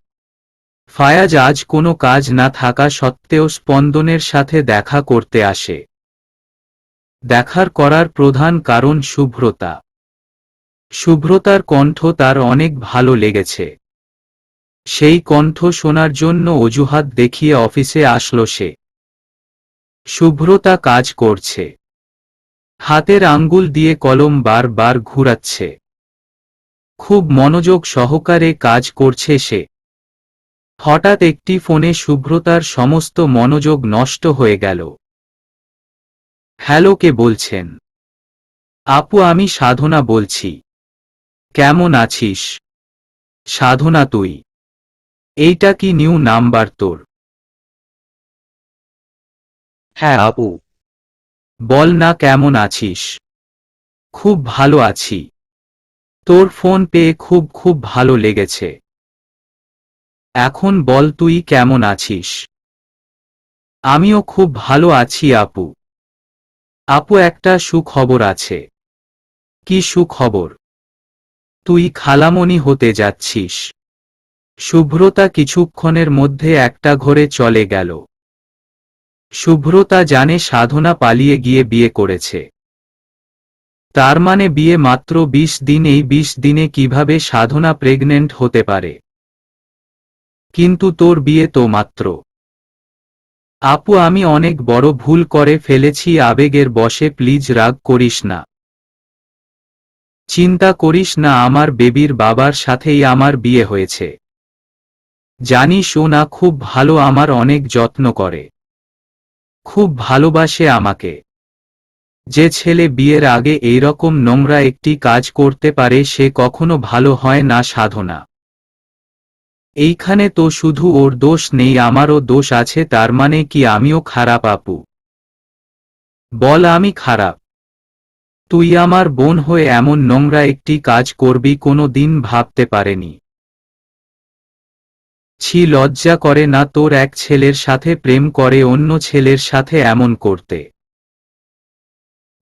Fayaz আজ কোনো কাজ না থাকা সত্ত্বেও স্পন্দনের সাথে দেখা করতে আসে। দেখার করার প্রধান কারণ শুভ্রতা। শুভ্রতার কণ্ঠ তার অনেক ভালো লেগেছে। সেই কণ্ঠ শোনার জন্য অজুহাত দেখিয়ে অফিসে আসলো সে। শুভ্রতা কাজ করছে। হাতের আঙ্গুল দিয়ে কলম বার ঘুরাচ্ছে। খুব মনোযোগ সহকারে কাজ করছে সে। হঠাৎ একটি ফোনে শুভ্রতার সমস্ত মনোযোগ নষ্ট হয়ে গেল। হ্যালো, কে বলছেন? আপু, আমি সাধনা বলছি। কেমন আছিস? সাধনা তুই? এইটা কি নিউ নাম্বার তোর? হ্যাঁ আপু। বল না কেমন আছিস? খুব ভালো আছি। তোর ফোন পেয়ে খুব খুব ভালো লেগেছে। এখন বল তুই কেমন আছিস? আমিও খুব ভালো আছি আপু। আপু একটা সুখবর আছে। কি সুখবর? তুই খালামণি হতে যাচ্ছিস। শুভ্রতা কিছুক্ষণের মধ্যে একটা ঘরে চলে গেল। শুভ্রতা জানে সাধনা পালিয়ে গিয়ে বিয়ে করেছে। তার মানে বিয়ে মাত্র 20 দিন, এই 20 দিনে কিভাবে সাধনা প্রেগনেন্ট হতে পারে? কিন্তু তোর বিয়ে তো মাত্র। আপু আমি অনেক বড় ভুল করে ফেলেছি, আবেগের বশে, প্লিজ রাগ করিস না। চিন্তা করিস না, আমার বেবির বাবার সাথেই আমার বিয়ে হয়েছে। জানিস ও না খুব ভালো, আমার অনেক যত্ন করে, খুব ভালোবাসে আমাকে। যে ছেলে বিয়ের আগে এইরকম নোংরা একটি কাজ করতে পারে সে কখনো ভালো হয় না সাধনা। এইখানে তো শুধু ওর দোষ নেই, আমারও দোষ আছে, তার মানে কি আমিও খারাপ আপু? বল আমি খারাপ? তুই আমার বোন হয়ে এমন নোংরা একটি কাজ করবি কোনো দিন ভাবতে পারেনি। ছি, লজ্জা করে না তোর এক ছেলের সাথে প্রেম করে অন্য ছেলের সাথে এমন করতে?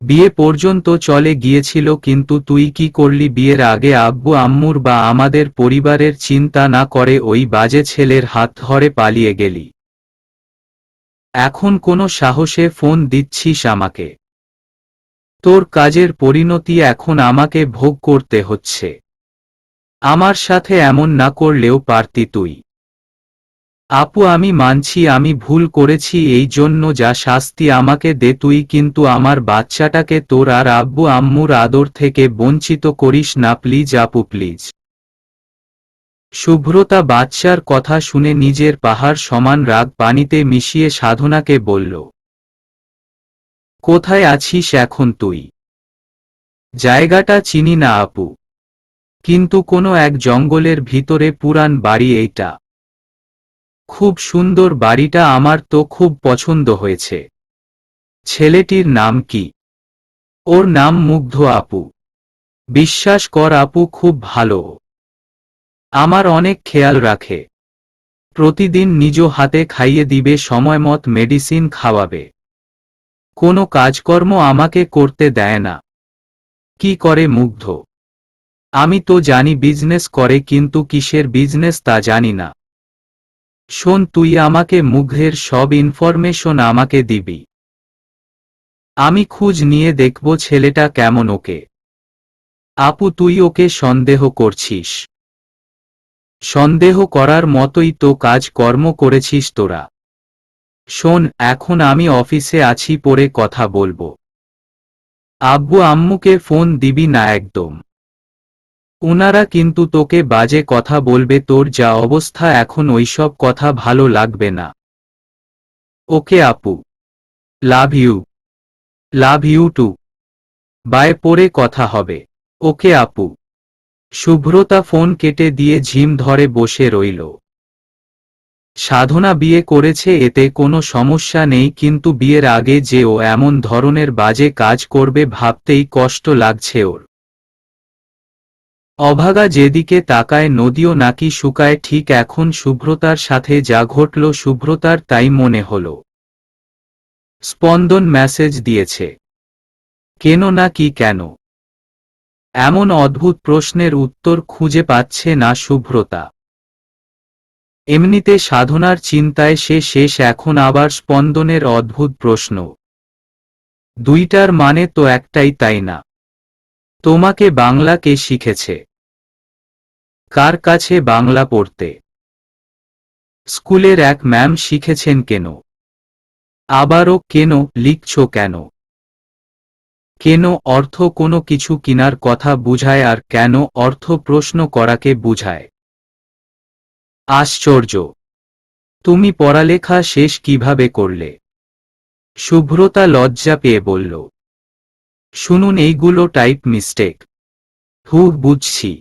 বিয়ে পর্যন্ত চলে গিয়েছিল কিন্তু তুই কি করলি? বিয়ের আগে আব্বু আম্মুর বা আমাদের পরিবারের চিন্তা না করে ওই বাজে ছেলের হাত ধরে পালিয়ে গেলি। এখন কোনো সাহসে ফোন দিচ্ছিস আমাকে? তোর কাজের পরিণতি এখন আমাকে ভোগ করতে হচ্ছে। আমার সাথে এমন না করলেও পারতি তুই। আপু আমি মানছি আমি ভুল করেছি, এই জন্য যা শাস্তি আমাকে দে তুই, কিন্তু আমার বাচ্চাটাকে তোর আর আব্বু আম্মুর আদর থেকে বঞ্চিত করিস না প্লিজ আপু, প্লিজ। শুভ্রতা বাচ্চার কথা শুনে নিজের পাহাড় সমান রাগ পানিতে মিশিয়ে সাধনাকে বলল, কোথায় আছিস এখন তুই? জায়গাটা চিনি না আপু, কিন্তু কোনো এক জঙ্গলের ভিতরে পুরান বাড়ি এইটা। খুব সুন্দর বাড়িটা, আমার তো খুব পছন্দ হয়েছে। ছেলেটির নাম কি? ওর নাম মুগ্ধ আপু। বিশ্বাস কর আপু খুব ভালো, আমার অনেক খেয়াল রাখে। প্রতিদিন নিজ হাতে খাইয়ে দিবে, সময়মত মেডিসিন খাওয়াবে। কোনো কাজকর্ম আমাকে করতে দেয় না। কি করে মুগ্ধ? আমি তো জানি বিজনেস করে, কিন্তু কিসের বিজনেস তা জানি না। শোন তুই আমাকে মুগ্ধের সব ইনফরমেশন আমাকে দিবি। আমি খোঁজ নিয়ে দেখব ছেলেটা কেমন। ওকে আপু তুই ওকে সন্দেহ করছিস? সন্দেহ করার মতোই তো কাজকর্ম করেছিস তোরা। শোন এখন আমি অফিসে আছি, পরে কথা বলবো। আব্বু আম্মুকে ফোন দিবি না একদম। ওনারা কিন্তু তোকে বাজে কথা বলবে, তোর যা অবস্থা এখন ওইসব কথা ভালো লাগবে না। ওকে আপু, love you. Love you too. Bye, পরে কথা হবে। ওকে আপু। শুভ্রতা ফোন কেটে দিয়ে ঝিম ধরে বসে রইল। সাধনা বিয়ে করেছে এতে কোনো সমস্যা নেই, কিন্তু বিয়ের আগে যে ও এমন ধরনের বাজে কাজ করবে ভাবতেই কষ্ট লাগছে ওর। অভাগা যেদিকে তাকায় নদীও নাকি শুকায়, ঠিক এখন শুভ্রতার সাথে যা ঘটল শুভ্রতার তাই মনে হল। স্পন্দন মেসেজ দিয়েছে। কেন না কি কেন? এমন অদ্ভুত প্রশ্নের উত্তর খুঁজে পাচ্ছে না শুভ্রতা। এমনিতে সাধনার চিন্তায় সে শেষ, এখন আবার স্পন্দনের অদ্ভুত প্রশ্ন। দুইটার মানে তো একটাই, তাই না? তোমাকে বাংলা কে শিখেছে? কার কাছে বাংলা পড়তে? স্কুলের এক ম্যাম শিখেছেন। কেন? আবারও কেন লিখছ কেন? কেন অর্থ কোনো কিছু কিনার কথা বুঝায়, আর কেন অর্থ প্রশ্ন করাকে বুঝায়। আশ্চর্য! তুমি পড়ালেখা শেষ কিভাবে করলে? শুভ্রতা লজ্জা পেয়ে বলল, শুনুন এইগুলো টাইপ মিস্টেক। বুঝছি।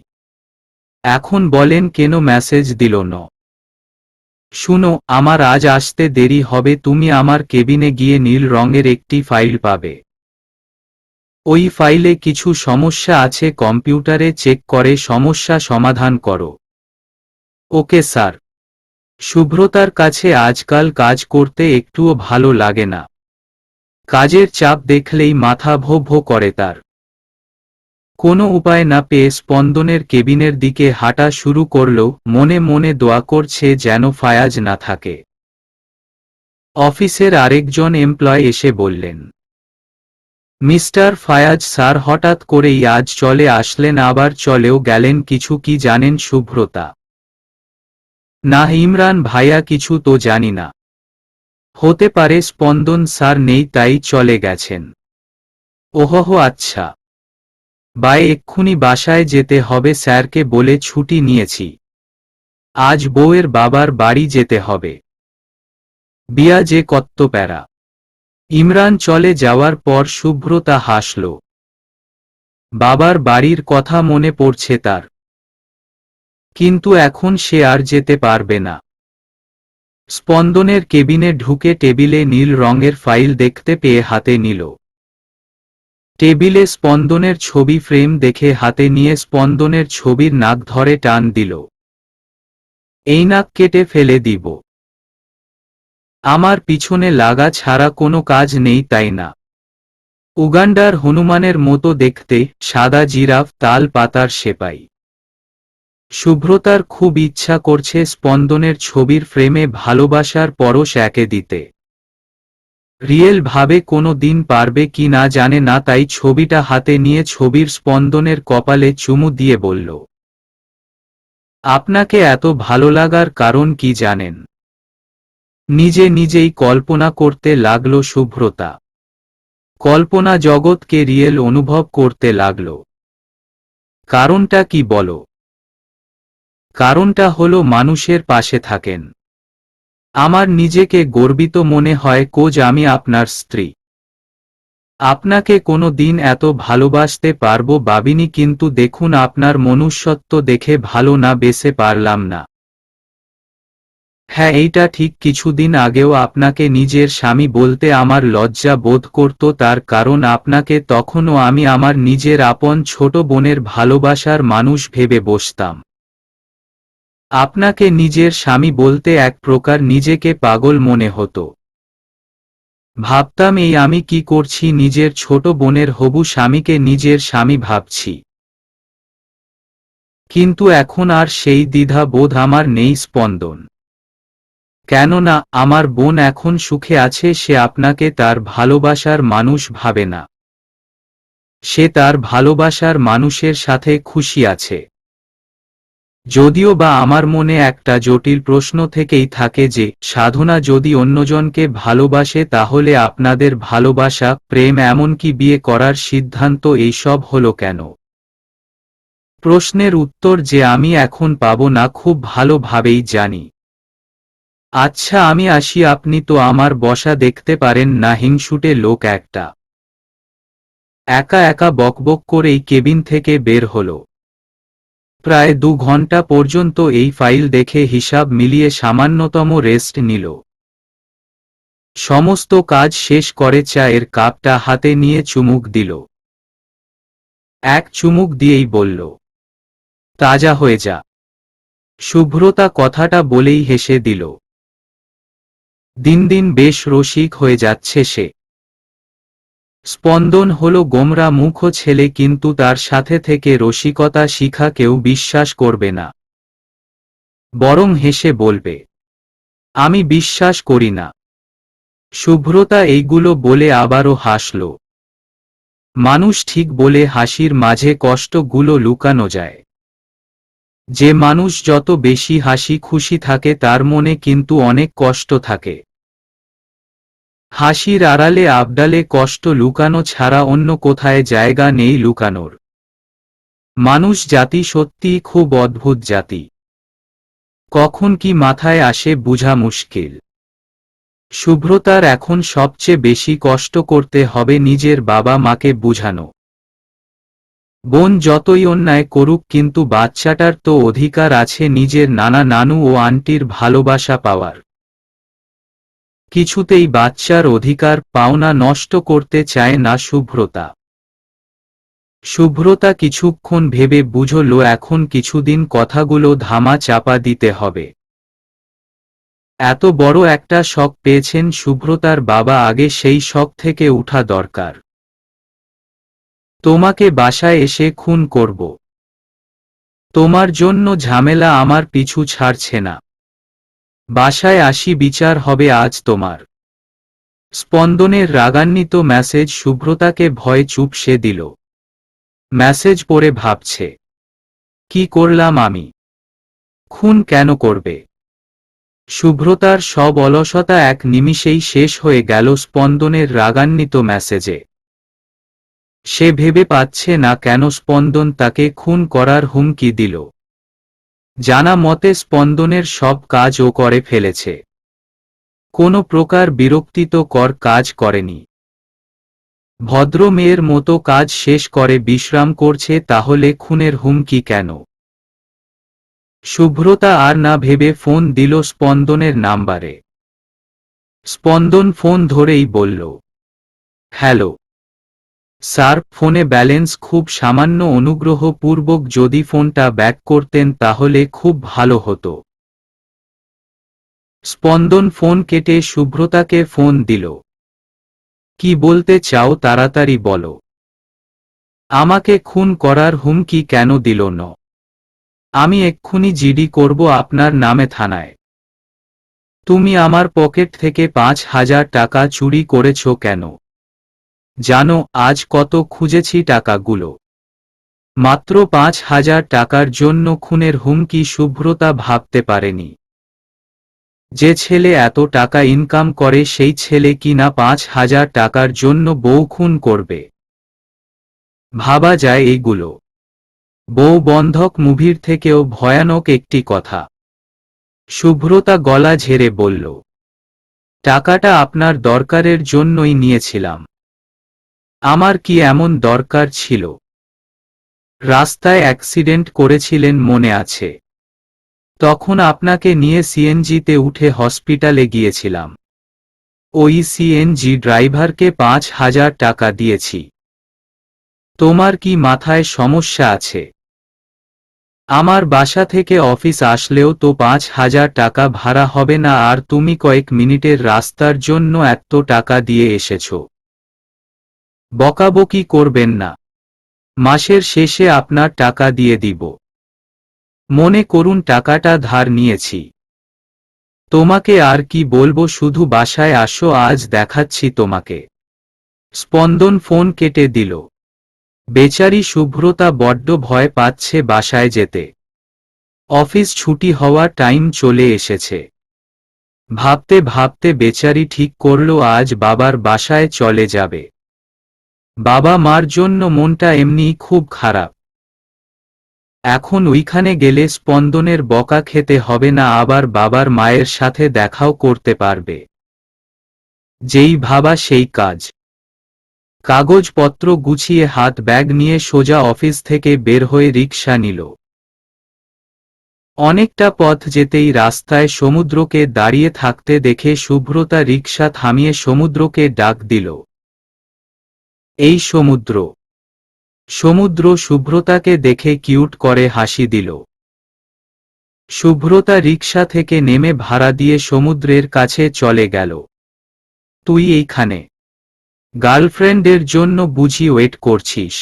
এখন বলেন কেন মেসেজ দিল না? শুনো, আমার আজ আসতে দেরি হবে, তুমি আমার কেবিনে গিয়ে নীল রঙের একটি ফাইল পাবে। ওই ফাইলে কিছু সমস্যা আছে, কম্পিউটারে চেক করে সমস্যা সমাধান করো। Okay sir. শুভ্রতার কাছে আজকাল কাজ করতে একটুও ভালো লাগে না। কাজের চাপ দেখলেই মাথা ভো ভো করে তার। কোনো উপায় না পেয়ে স্পন্দনের কেবিনের দিকে হাঁটা শুরু করল, মনে মনে দোয়া করছে যেন ফায়াজ না থাকে। অফিসের আরেকজন এমপ্লয় এসে বললেন, মিস্টার ফায়াজ স্যার হঠাৎ করেই আজ চলে আসলেন, আবার চলেও গেলেন, কিছু কি জানেন শুভ্রতা? না ইমরান ভাইয়া, কিছু তো জানি না। হতে পারে স্পন্দন স্যার নেই তাই চলে গেছেন। ওহো আচ্ছা। বাই, এক্ষুনি বাসায় যেতে হবে, স্যারকে বলে ছুটি নিয়েছি। আজ বউয়ের বাবার বাড়ি যেতে হবে। বিয়া যে কত্ত প্যারা। ইমরান চলে যাওয়ার পর শুভ্রতা হাসল। বাবার বাড়ির কথা মনে পড়ছে তার, কিন্তু এখন সে আর যেতে পারবে না। স্পন্দনের কেবিনে ঢুকে টেবিলে নীল রঙের ফাইল দেখতে পেয়ে হাতে নিল। টেবিলে স্পন্দনের ছবি ফ্রেম দেখে হাতে নিয়ে স্পন্দনের ছবির নাক ধরে টান দিল। এই নাক কেটে ফেলে দিব। আমার পিছনে লাগা ছাড়া কোনো কাজ নেই তাই না? উগান্ডার হনুমানের মতো দেখতে, সাদা জিরাফ, তাল পাতার সেপাই। শুভ্রতার খুব ইচ্ছা করছে স্পন্দনের ছবির ফ্রেমে ভালোবাসার পরশ এঁকে দিতে। রিয়েল ভাবে কোনো দিন পারবে কি না জানে না, তাই ছবিটা হাতে নিয়ে ছবির স্পন্দনের কপালে চুমু দিয়ে বলল, আপনাকে এত ভালো লাগার কারণ কি জানেন? নিজে নিজেই কল্পনা করতে লাগল শুভ্রতা। কল্পনা জগৎকে রিয়েল অনুভব করতে লাগল। কারণটা কি বলো? কারণটা হলো মানুষের পাশে থাকেন। আমার নিজেকে গর্বিত মনে হয় কোজ আমি আপনার স্ত্রী। আপনাকে কোনো দিন এত ভালোবাসতে পারবো ভাবিনি, কিন্তু দেখুন আপনার মনুষ্যত্ব দেখে ভালো না বেসে পারলাম না। হ্যাঁ এইটা ঠিক, কিছুদিন আগেও আপনাকে নিজের স্বামী বলতে আমার লজ্জা বোধ করত, তার কারণ আপনাকে তখনও আমি আমার নিজের আপন ছোট বোনের ভালোবাসার মানুষ ভেবে বসতাম। আপনাকে নিজের স্বামী বলতে এক প্রকার নিজেকে পাগল মনে হতো। ভাবতাম এই আমি কি করছি, নিজের ছোট বোনের হবু স্বামীকে নিজের স্বামী ভাবছি। কিন্তু এখন আর সেই দ্বিধা বোধ আমার নেই স্পন্দন। কেননা আমার বোন এখন সুখে আছে, সে আপনাকে তার ভালোবাসার মানুষ ভাবে না। সে তার ভালোবাসার মানুষের সাথে খুশি আছে। যদিও বা আমার মনে একটা জটিল প্রশ্ন থেকেই থাকে যে, সাধনা যদি অন্যজনকে ভালোবাসে তাহলে আপনাদের ভালোবাসা, প্রেম, এমনকি বিয়ে করার সিদ্ধান্ত এইসব হলো কেন? প্রশ্নের উত্তর যে আমি এখন পাবো না খুব ভালোভাবেই জানি। আচ্ছা আমি আসি, আপনি তো আমার বসা দেখতে পারেন না, হিংসুটে লোক একটা। একা একা বকবক করেই কেবিন থেকে বের হলো। প্রায় 2 ঘন্টা পর্যন্ত এই ফাইল দেখে হিসাব মিলিয়ে সামান্যতম রেস্ট নিল। সমস্ত কাজ শেষ করে চায়ের কাপটা হাতে নিয়ে চুমুক দিল। এক চুমুক দিয়েই বলল, তাজা হয়ে যা। শুভ্রতা কথাটা বলেই হেসে দিল। দিন দিন বেশ রসিক হয়ে যাচ্ছে সে। স্পন্দন হলো গোমরা মুখ ছেলে, কিন্তু তার সাথে থেকে রসিকতা শিখা কেউ বিশ্বাস করবে না, বরং হেসে বলবে, আমি বিশ্বাস করি না। শুভ্রতা এইগুলো বলে আবারও হাসল। মানুষ ঠিক বলে, হাসির মাঝে কষ্টগুলো লুকানো যায়। যে মানুষ যত বেশি হাসি খুশি থাকে তার মনে কিন্তু অনেক কষ্ট থাকে। হাসির আড়ালে আবডালে কষ্ট লুকানো ছাড়া অন্য কোথায় জায়গা নেই লুকানোর। মানুষ জাতি সত্যিই খুব অদ্ভুত জাতি। কখন কি মাথায় আসে বোঝা মুশকিল। শুভ্রতার এখন সবচেয়ে বেশি কষ্ট করতে হবে নিজের বাবা মাকে বুঝানো। বোন যতই অন্যায় করুক কিন্তু বাচ্চাটার তো অধিকার আছে নিজের নানা নানু ও আন্টির ভালোবাসা পাওয়ার। কিছুতেই বাচ্চার অধিকার পাওনা নষ্ট করতে চায় না শুভ্রতা। শুভ্রতা কিছুক্ষণ ভেবে বুঝল এখন কিছুদিন কথাগুলো ধামা চাপা দিতে হবে। এত বড় একটা শখ পেয়েছেন শুভ্রতার বাবা, আগে সেই শখ থেকে উঠা দরকার। তোমাকে বাসায় এসে খুন করব। তোমার জন্য ঝামেলা আমার পিছু ছাড়ছে না। বাসায় আসি, বিচার হবে আজ তোমার। স্পন্দনের রাগান্বিত মেসেজ শুভ্রতাকে ভয়ে চুপসে দিল। মেসেজ পড়ে ভাবছে, কি করলাম আমি? খুন কেন করবে? শুভ্রতার সব অলসতা এক নিমিষেই শেষ হয়ে গেল স্পন্দনের রাগান্বিত মেসেজে। সে ভেবে পাচ্ছে না কেন স্পন্দন তাকে খুন করার হুমকি দিল। জানা মতে স্পন্দনের সব কাজ ও করে ফেলেছে, কোনো প্রকার বিরক্তিকর কাজ করেনি। ভদ্র মেয়ের মতো কাজ শেষ করে বিশ্রাম করছে, তাহলে খুনের হুমকি কেন? শুভ্রতা আর না ভেবে ফোন দিল স্পন্দনের নাম্বারে। স্পন্দন ফোন ধরেই বলল, হ্যালো স্যার, ফোনে ব্যালেন্স খুব সামান্য, অনুগ্রহপূর্বক যদি ফোনটা ব্যাক করতেন তাহলে খুব ভালো হতো। স্পন্দন ফোন কেটে শুভ্রতাকে ফোন দিল। কি বলতে চাও তাড়াতাড়ি বলো। আমাকে খুন করার হুমকি কেন দিল ন? আমি এক্ষুনি জিডি করব আপনার নামে থানায়। তুমি আমার পকেট থেকে 5,000 টাকা চুরি করেছ কেন? জানো আজ কত খুঁজেছি টাকাগুলো। মাত্র 5,000 টাকার জন্য খুনের হুমকি? শুভ্রতা ভাবতে পারেনি যে ছেলে এত টাকা ইনকাম করে সেই ছেলে কিনা 5,000 টাকার জন্য বউ খুন করবে। ভাবা যায় এইগুলো বউ বন্ধক মুভির থেকেও ভয়ানক একটি কথা। শুভ্রতা গলা ঝেড়ে বলল, টাকাটা আপনার দরকারের জন্যই নিয়েছিলাম। আমার কি এমন দরকার ছিল? রাস্তায় অ্যাক্সিডেন্ট করেছিলেন মনে আছে? তখন আপনাকে নিয়ে সিএনজিতে উঠে হসপিটালে গিয়েছিলাম। ওই সিএনজি ড্রাইভারকে 5,000 টাকা দিয়েছি। তোমার কি মাথায় সমস্যা আছে? আমার বাসা থেকে অফিস আসলেও তো 5,000 টাকা ভাড়া হবে না, আর তুমি কয়েক মিনিটের রাস্তার জন্য এত টাকা দিয়ে এসেছ। বকাবকি করবেন না, মাসের শেষে আপনার টাকা দিয়ে দিব। মনে করুন টাকাটা ধার নিয়েছি। তোমাকে আর কি বলবো, শুধু বাসায় আসো, আজ দেখাচ্ছি তোমাকে। স্পন্দন ফোন কেটে দিল। বেচারি শুভ্রতা বড্ড ভয় পাচ্ছে বাসায় যেতে। অফিস ছুটি হওয়ার টাইম চলে এসেছে। ভাবতে ভাবতে বেচারি ঠিক করল আজ বাবার বাসায় চলে যাবে। বাবা মার জন্য মনটা এমনিই খুব খারাপ। এখন ওইখানে গেলে স্পন্দনের বকা খেতে হবে না, আবার বাবার মায়ের সাথে দেখাও করতে পারবে। যেই ভাবা সেই কাজ। কাগজপত্র গুছিয়ে হাত ব্যাগ নিয়ে সোজা অফিস থেকে বের হয়ে রিকশা নিল। অনেকটা পথ যেতেই রাস্তায় সমুদ্রকে দাঁড়িয়ে থাকতে দেখে শুভ্রতা রিকশা থামিয়ে সমুদ্রকে ডাক দিল, এই সমুদ্র। সমুদ্র শুভ্রতাকে দেখে কিউট করে হাসি দিল। শুভ্রতা রিকশা থেকে নেমে ভাড়া দিয়ে সমুদ্রের কাছে চলে গেল। তুই এইখানে গার্লফ্রেন্ডের জন্য বুঝি ওয়েট করছিস?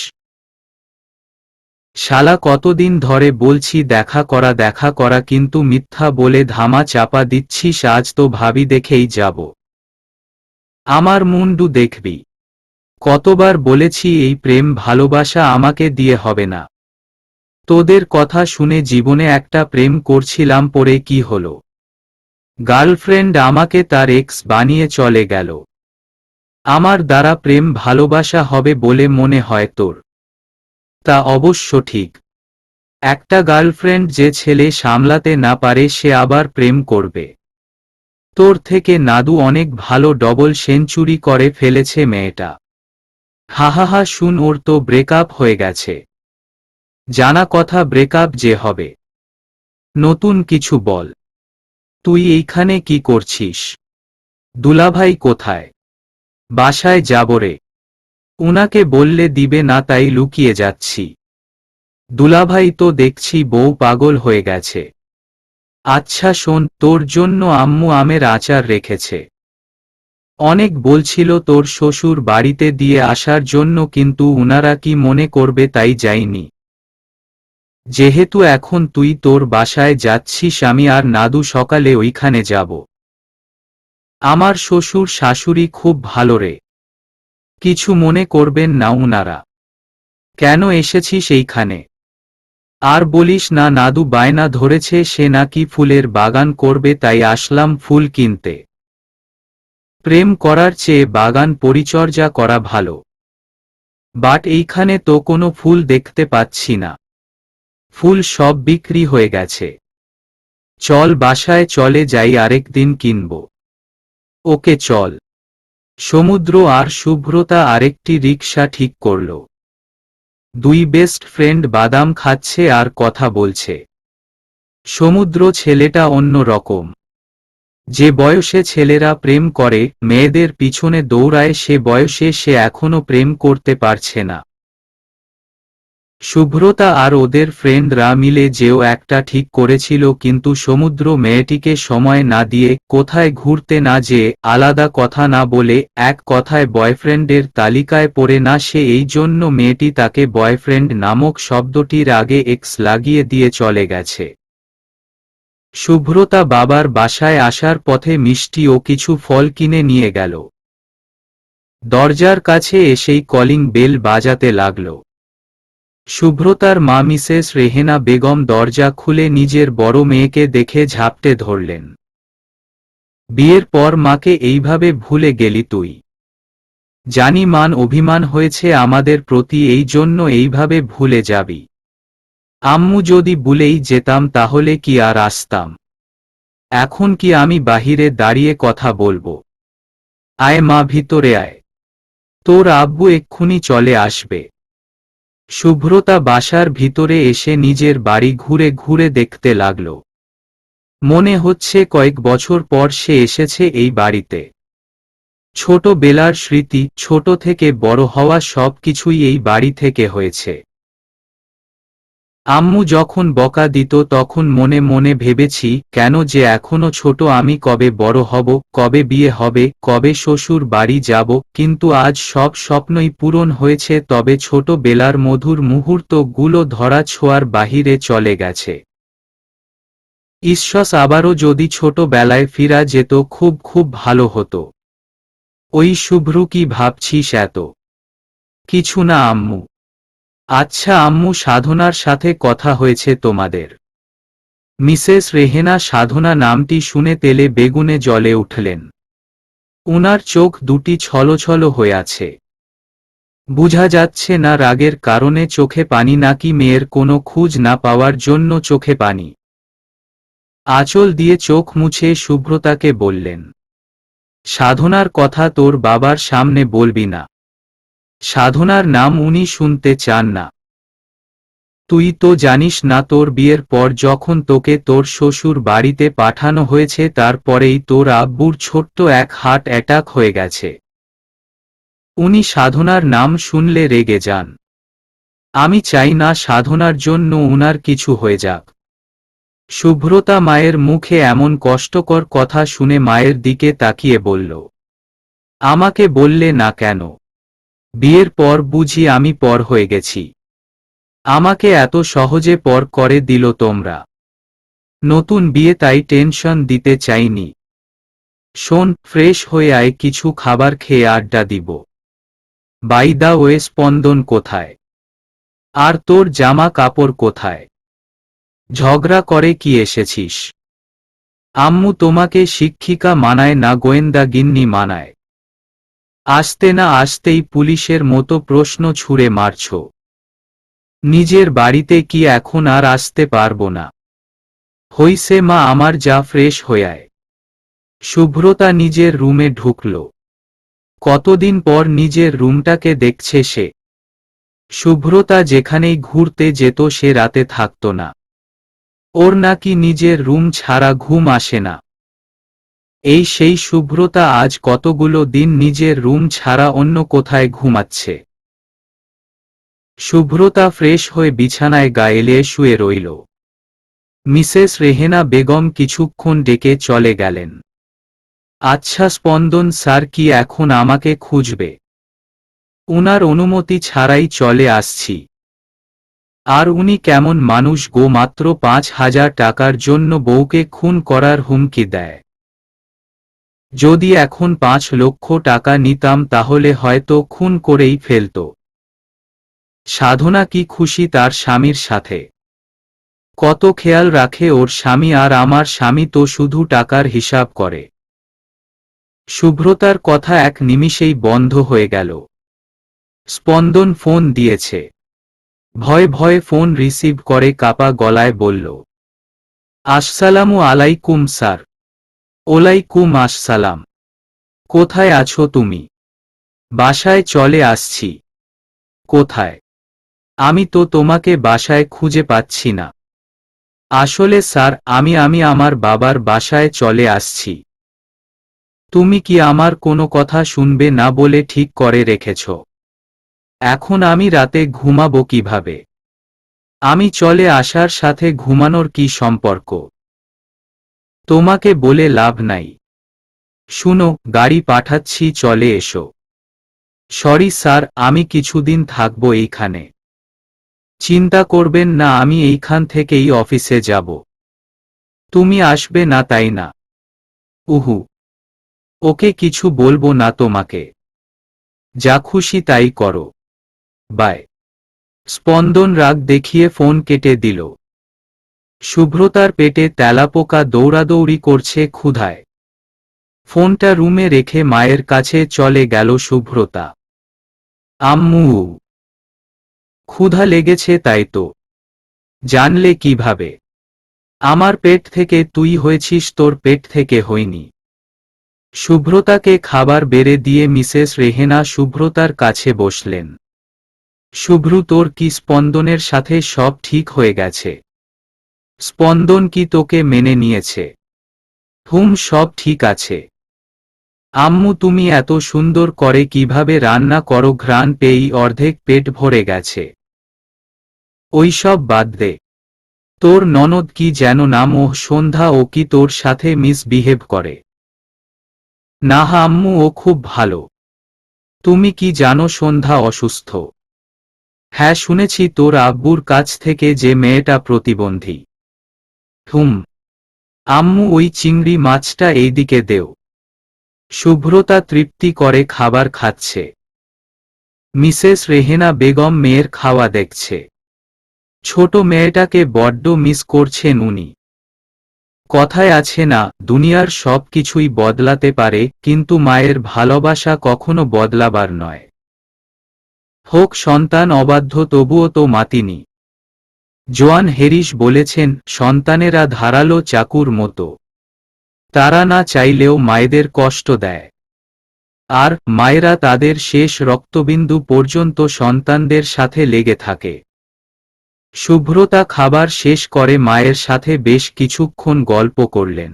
শালা কতদিন ধরে বলছি দেখা করা, কিন্তু মিথ্যা বলে ধামা চাপা দিচ্ছিস, আজ তো ভাবি দেখেই যাব। আমার মুন্ডু দেখবি। কতবার বলেছি এই প্রেম ভালোবাসা আমাকে দিয়ে হবে না। তোদের কথা শুনে জীবনে একটা প্রেম করছিলাম, পরে কি হলো? গার্লফ্রেন্ড আমাকে তার এক্স বানিয়ে চলে গেল। আমার দ্বারা প্রেম ভালোবাসা হবে বলে মনে হয় তোর? তা অবশ্য ঠিক। একটা গার্লফ্রেন্ড যে ছেলে সামলাতে না পারে সে আবার প্রেম করবে? তোর থেকে নাদু অনেক ভালো, ডবল সেঞ্চুরি করে ফেলেছে মেয়েটা। হাহাহা, শুন ওর তো ব্রেকআপ হয়ে গেছে। জানা কথা ব্রেকআপ যে হবে। নতুন কিছু বল। তুই এইখানে কি করছিস? দুলাভাই কোথায়? বাসায় যাব রে। উনাকে বললে দিবে না তাই লুকিয়ে যাচ্ছি। দুলাভাই তো দেখছি বউ পাগল হয়ে গেছে। আচ্ছা শোন, তোর জন্য আম্মু আমের আচার রেখেছে। অনেক বলছিল তোর শ্বশুর বাড়িতে দিয়ে আসার জন্য, কিন্তু উনারা কি মনে করবে তাই যাইনি। যেহেতু এখন তুই তোর বাসায় যাচ্ছিস, আমি আর নাদু সকালে ওইখানে যাব। আমার শ্বশুর শাশুড়ি খুব ভালো রে। কিছু মনে করবেন না উনারা। কেন এসেছিস এইখানে? আর বলিস না, নাদু বায়না ধরেছে সে নাকি ফুলের বাগান করবে, তাই আসলাম ফুল কিনতে। প্রেম করার চেয়ে বাগান পরিচর্যা করা ভালো। বাট এইখানে তো কোনো ফুল দেখতে পাচ্ছি না। ফুল সব বিক্রি হয়ে গেছে। চল বাসায় চলে যাই, আরেক দিন কিনব। ওকে চল। সমুদ্র আর শুভ্রতা আরেকটি রিকশা ঠিক করল। দুই বেস্ট ফ্রেন্ড বাদাম খাচ্ছে আর কথা বলছে। সমুদ্র ছেলেটা অন্য রকম। যে বয়সে ছেলেরা প্রেম করে, মেয়েদের পিছনে দৌড়ায়, সে বয়সে সে এখনো প্রেম করতে পারছে না। শুভ্রতা আর ওদের ফ্রেন্ডরা মিলে যেও একটা ঠিক করেছিল, কিন্তু সমুদ্র মেয়েটিকে সময় না দিয়ে, কোথায় ঘুরতে না যেয়ে, আলাদা কথা না বলে, এক কথায় বয়ফ্রেন্ডের তালিকায় পড়ে না সে, এই জন্য মেয়েটি তাকে বয়ফ্রেন্ড নামক শব্দটির আগে এক্স লাগিয়ে দিয়ে চলে গেছে। শুভ্রতা বাবার বাসায় আসার পথে মিষ্টি ও কিছু ফল কিনে নিয়ে গেল। দরজার কাছে এসেই কলিং বেল বাজাতে লাগল। শুভ্রতার মা মিসেস রেহেনা বেগম দরজা খুলে নিজের বড় মেয়েকে দেখে ঝাপটে ধরলেন। বিয়ের পর মাকে এইভাবে ভুলে গেলি তুই? জানি মান অভিমান হয়েছে আমাদের প্রতি, এই জন্য এইভাবে ভুলে যাবি। আম্মু যদি ভুলেই যেতাম তাহলে কি আর আসতাম? এখন কি আমি বাহিরে দাঁড়িয়ে কথা বলবো? আয় মা, ভিতরে আয়। তোর আব্বু এক্ষুনি চলে আসবে। শুভ্রতা বাসার ভিতরে এসে নিজের বাড়ি ঘুরে ঘুরে দেখতে লাগল। মনে হচ্ছে কয়েক বছর পর সে এসেছে এই বাড়িতে। ছোটবেলার স্মৃতি, ছোট থেকে বড় হওয়া সব কিছুই এই বাড়ি থেকে হয়েছে। আম্মু যখন বকা দিত তখন মনে মনে ভেবেছি, কেন যে এখনো ছোট আমি, কবে বড় হব, কবে বিয়ে হবে, কবে শ্বশুর বাড়ি যাব, কিন্তু আজ সব স্বপ্নই পূরণ হয়েছে। তবে ছোটবেলার মধুর মুহূর্তগুলো ধরা ছোঁয়ার বাহিরে চলে গেছে। ঈশ্বর আবারও যদি ছোটবেলায় ফিরা যেত, খুব খুব ভালো হতো। ওই শুভ্রু, কি ভাবছিস এত? কিছু না আম্মু। আচ্ছা আম্মু, সাধনার সাথে কথা হয়েছে তোমাদের? মিসেস রেহেনা সাধনা নামটি শুনে তেলে বেগুনে জ্বলে উঠলেন। উনার চোখ দুটি ছলছল হয়ে আছে। বুঝা যাচ্ছে না রাগের কারণে চোখে পানি, নাকি মেয়ের কোনো খোঁজ না পাওয়ার জন্য চোখে পানি। আঁচল দিয়ে চোখ মুছে শুভ্রতাকে বললেন, সাধনার কথা তোর বাবার সামনে বলবি না। সাধনার নাম উনি শুনতে চান না। তুই তো জানিস না, তোর বিয়ের পর যখন তোকে তোর শ্বশুর বাড়িতে পাঠানো হয়েছে, তারপরেই তোর আব্বুর ছোট্ট এক হার্ট অ্যাটাক হয়ে গেছে। উনি সাধনার নাম শুনলে রেগে যান। আমি চাই না সাধনার জন্য উনার কিছু হয়ে যাক। শুভ্রতা মায়ের মুখে এমন কষ্টকর কথা শুনে মায়ের দিকে তাকিয়ে বলল, আমাকে বললে না কেন? বিয়ের পর বুঝি আমি পর হয়ে গেছি? আমাকে এত সহজে পর করে দিল তোমরা। নতুন বিয়ে, তাই টেনশন দিতে চাইনি। শোন, ফ্রেশ হয়ে আয়, কিছু খাবার খেয়ে আড্ডা দিব। বাই দা ওয়ে, স্পন্দন কোথায়? আর তোর জামা কাপড় কোথায়? ঝগড়া করে কি এসেছিস? আম্মু তোমাকে শিক্ষিকা মানায় না গোয়েন্দা গিন্নি মানায়? আসতে না আসতেই পুলিশের মতো প্রশ্ন ছুঁড়ে মারছ। নিজের বাড়িতে কি এখন আর আসতে পারবো না? হইছে মা আমার, যা ফ্রেশ হয়ে আয়। শুভ্রতা নিজের রুমে ঢুকল। কতদিন পর নিজের রুমটাকে দেখছে সে। শুভ্রতা যেখানেই ঘুরতে যেত সে রাতে থাকত না। ওর নাকি নিজের রুম ছাড়া ঘুম আসে না। এই সেই শুভ্রতা আজ কতগুলো দিন নিজের রুম ছাড়া অন্য কোথায় ঘুমাচ্ছে। শুভ্রতা ফ্রেশ হয়ে বিছানায় গা এলিয়ে শুয়ে রইল। মিসেস রেহেনা বেগম কিছুক্ষণ ডেকে চলে গেলেন। আচ্ছা স্পন্দন স্যার কি এখন আমাকে খুঁজবে? উনার অনুমতি ছাড়াই চলে আসছি। আর উনি কেমন মানুষ গো, মাত্র 5,000 টাকার জন্য বউকে খুন করার হুমকি দেয়। যদি এখন 5 লক্ষ টাকা নিতাম তাহলে হয়তো খুন করেই ফেলত। সাধনা কি খুশি তার স্বামীর সাথে। কত খেয়াল রাখে ওর স্বামী, আর আমার স্বামী তো শুধু টাকার হিসাব করে। শুভ্রতার কথা এক নিমিষেই বন্ধ হয়ে গেল। স্পন্দন ফোন দিয়েছে। ভয়ে ভয়ে ফোন রিসিভ করে কাপা গলায় বলল, আসসালামু আলাইকুম স্যার। ওলাইকুম আসসালাম। কোথায় আছো তুমি? বাসায় চলে আসছি। কোথায়? আমি তো তোমাকে বাসায় খুঁজে পাচ্ছি না। আসলে স্যার আমি আমার বাবার বাসায় চলে আসছি। তুমি কি আমার কোনো কথা শুনবে না বলে ঠিক করে রেখেছ? এখন আমি রাতে ঘুমাবো কিভাবে? আমি চলে আসার সাথে ঘুমানোর কি সম্পর্ক? তোমাকে বলে লাভ নাই। শুনো, গাড়ি পাঠাচ্ছি, চলে এসো। সরি স্যার, আমি কিছুদিন থাকবো এইখানে। চিন্তা করবেন না, আমি এইখান থেকেই অফিসে যাব। তুমি আসবে না তাই না? উহু, ওকে কিছু বলবো না তোমাকে। যা খুশি তাই করো। বাই। স্পন্দন রাগ দেখিয়ে ফোন কেটে দিল। শুভ্রতার পেটে তেলাপোকা দৌড়াদৌড়ি করছে ক্ষুধায়। ফোনটা রুমে রেখে মায়ের কাছে চলে গেল শুভ্রতা। আম্মু, ক্ষুধা লেগেছে তাই তো। জানলে কিভাবে? আমার পেট থেকে তুই হয়েছিস, তোর পেট থেকে হইনি। শুভ্রতাকে খাবার বেড়ে দিয়ে মিসেস রেহেনা শুভ্রতার কাছে বসলেন। শুভ্রু, তোর কি স্পন্দনের সাথে সব ঠিক হয়ে গেছে? স্পন্দন কি তোকে মেনে নিয়েছে? হুম, সব ঠিক আছে। আম্মু, তুমি এত সুন্দর করে কিভাবে রান্না করো, ঘ্রাণ পেয়েই অর্ধেক পেট ভরে গেছে। ওইসব বাদ দে। তোর ননদ কি যেন নাম, ও সন্ধ্যা, ও কি তোর সাথে মিসবিহেভ করে? না আম্মু, ও খুব ভালো। তুমি কি জানো সন্ধ্যা অসুস্থ? হ্যাঁ শুনেছি, তোর আব্বুর কাছ থেকে যে মেয়েটা প্রতিবন্ধী। হুম। আম্মু, ওই চিংড়ি মাছটা এইদিকে দেও। শুভ্রতা তৃপ্তি করে খাবার খাচ্ছে। মিসেস রেহেনা বেগম মেয়ের খাওয়া দেখছে। ছোট মেয়েটাকে বড্ড মিস করছেন উনি। কথায় আছে না, দুনিয়ার সব কিছুই বদলাতে পারে কিন্তু মায়ের ভালোবাসা কখনো বদলাবার নয়। হোক সন্তান অবাধ্য, তবুও তো মাতিনি। জোয়ান হ্যারিস বলেছেন, সন্তানেরা ধারালো চাকুর মতো। তারা না চাইলেও মায়েদের কষ্ট দেয়। আর মায়েরা তাদের শেষ রক্তবিন্দু পর্যন্ত সন্তানদের সাথে লেগে থাকে। শুভ্রতা খাবার শেষ করে মায়ের সাথে বেশ কিছুক্ষণ গল্প করলেন।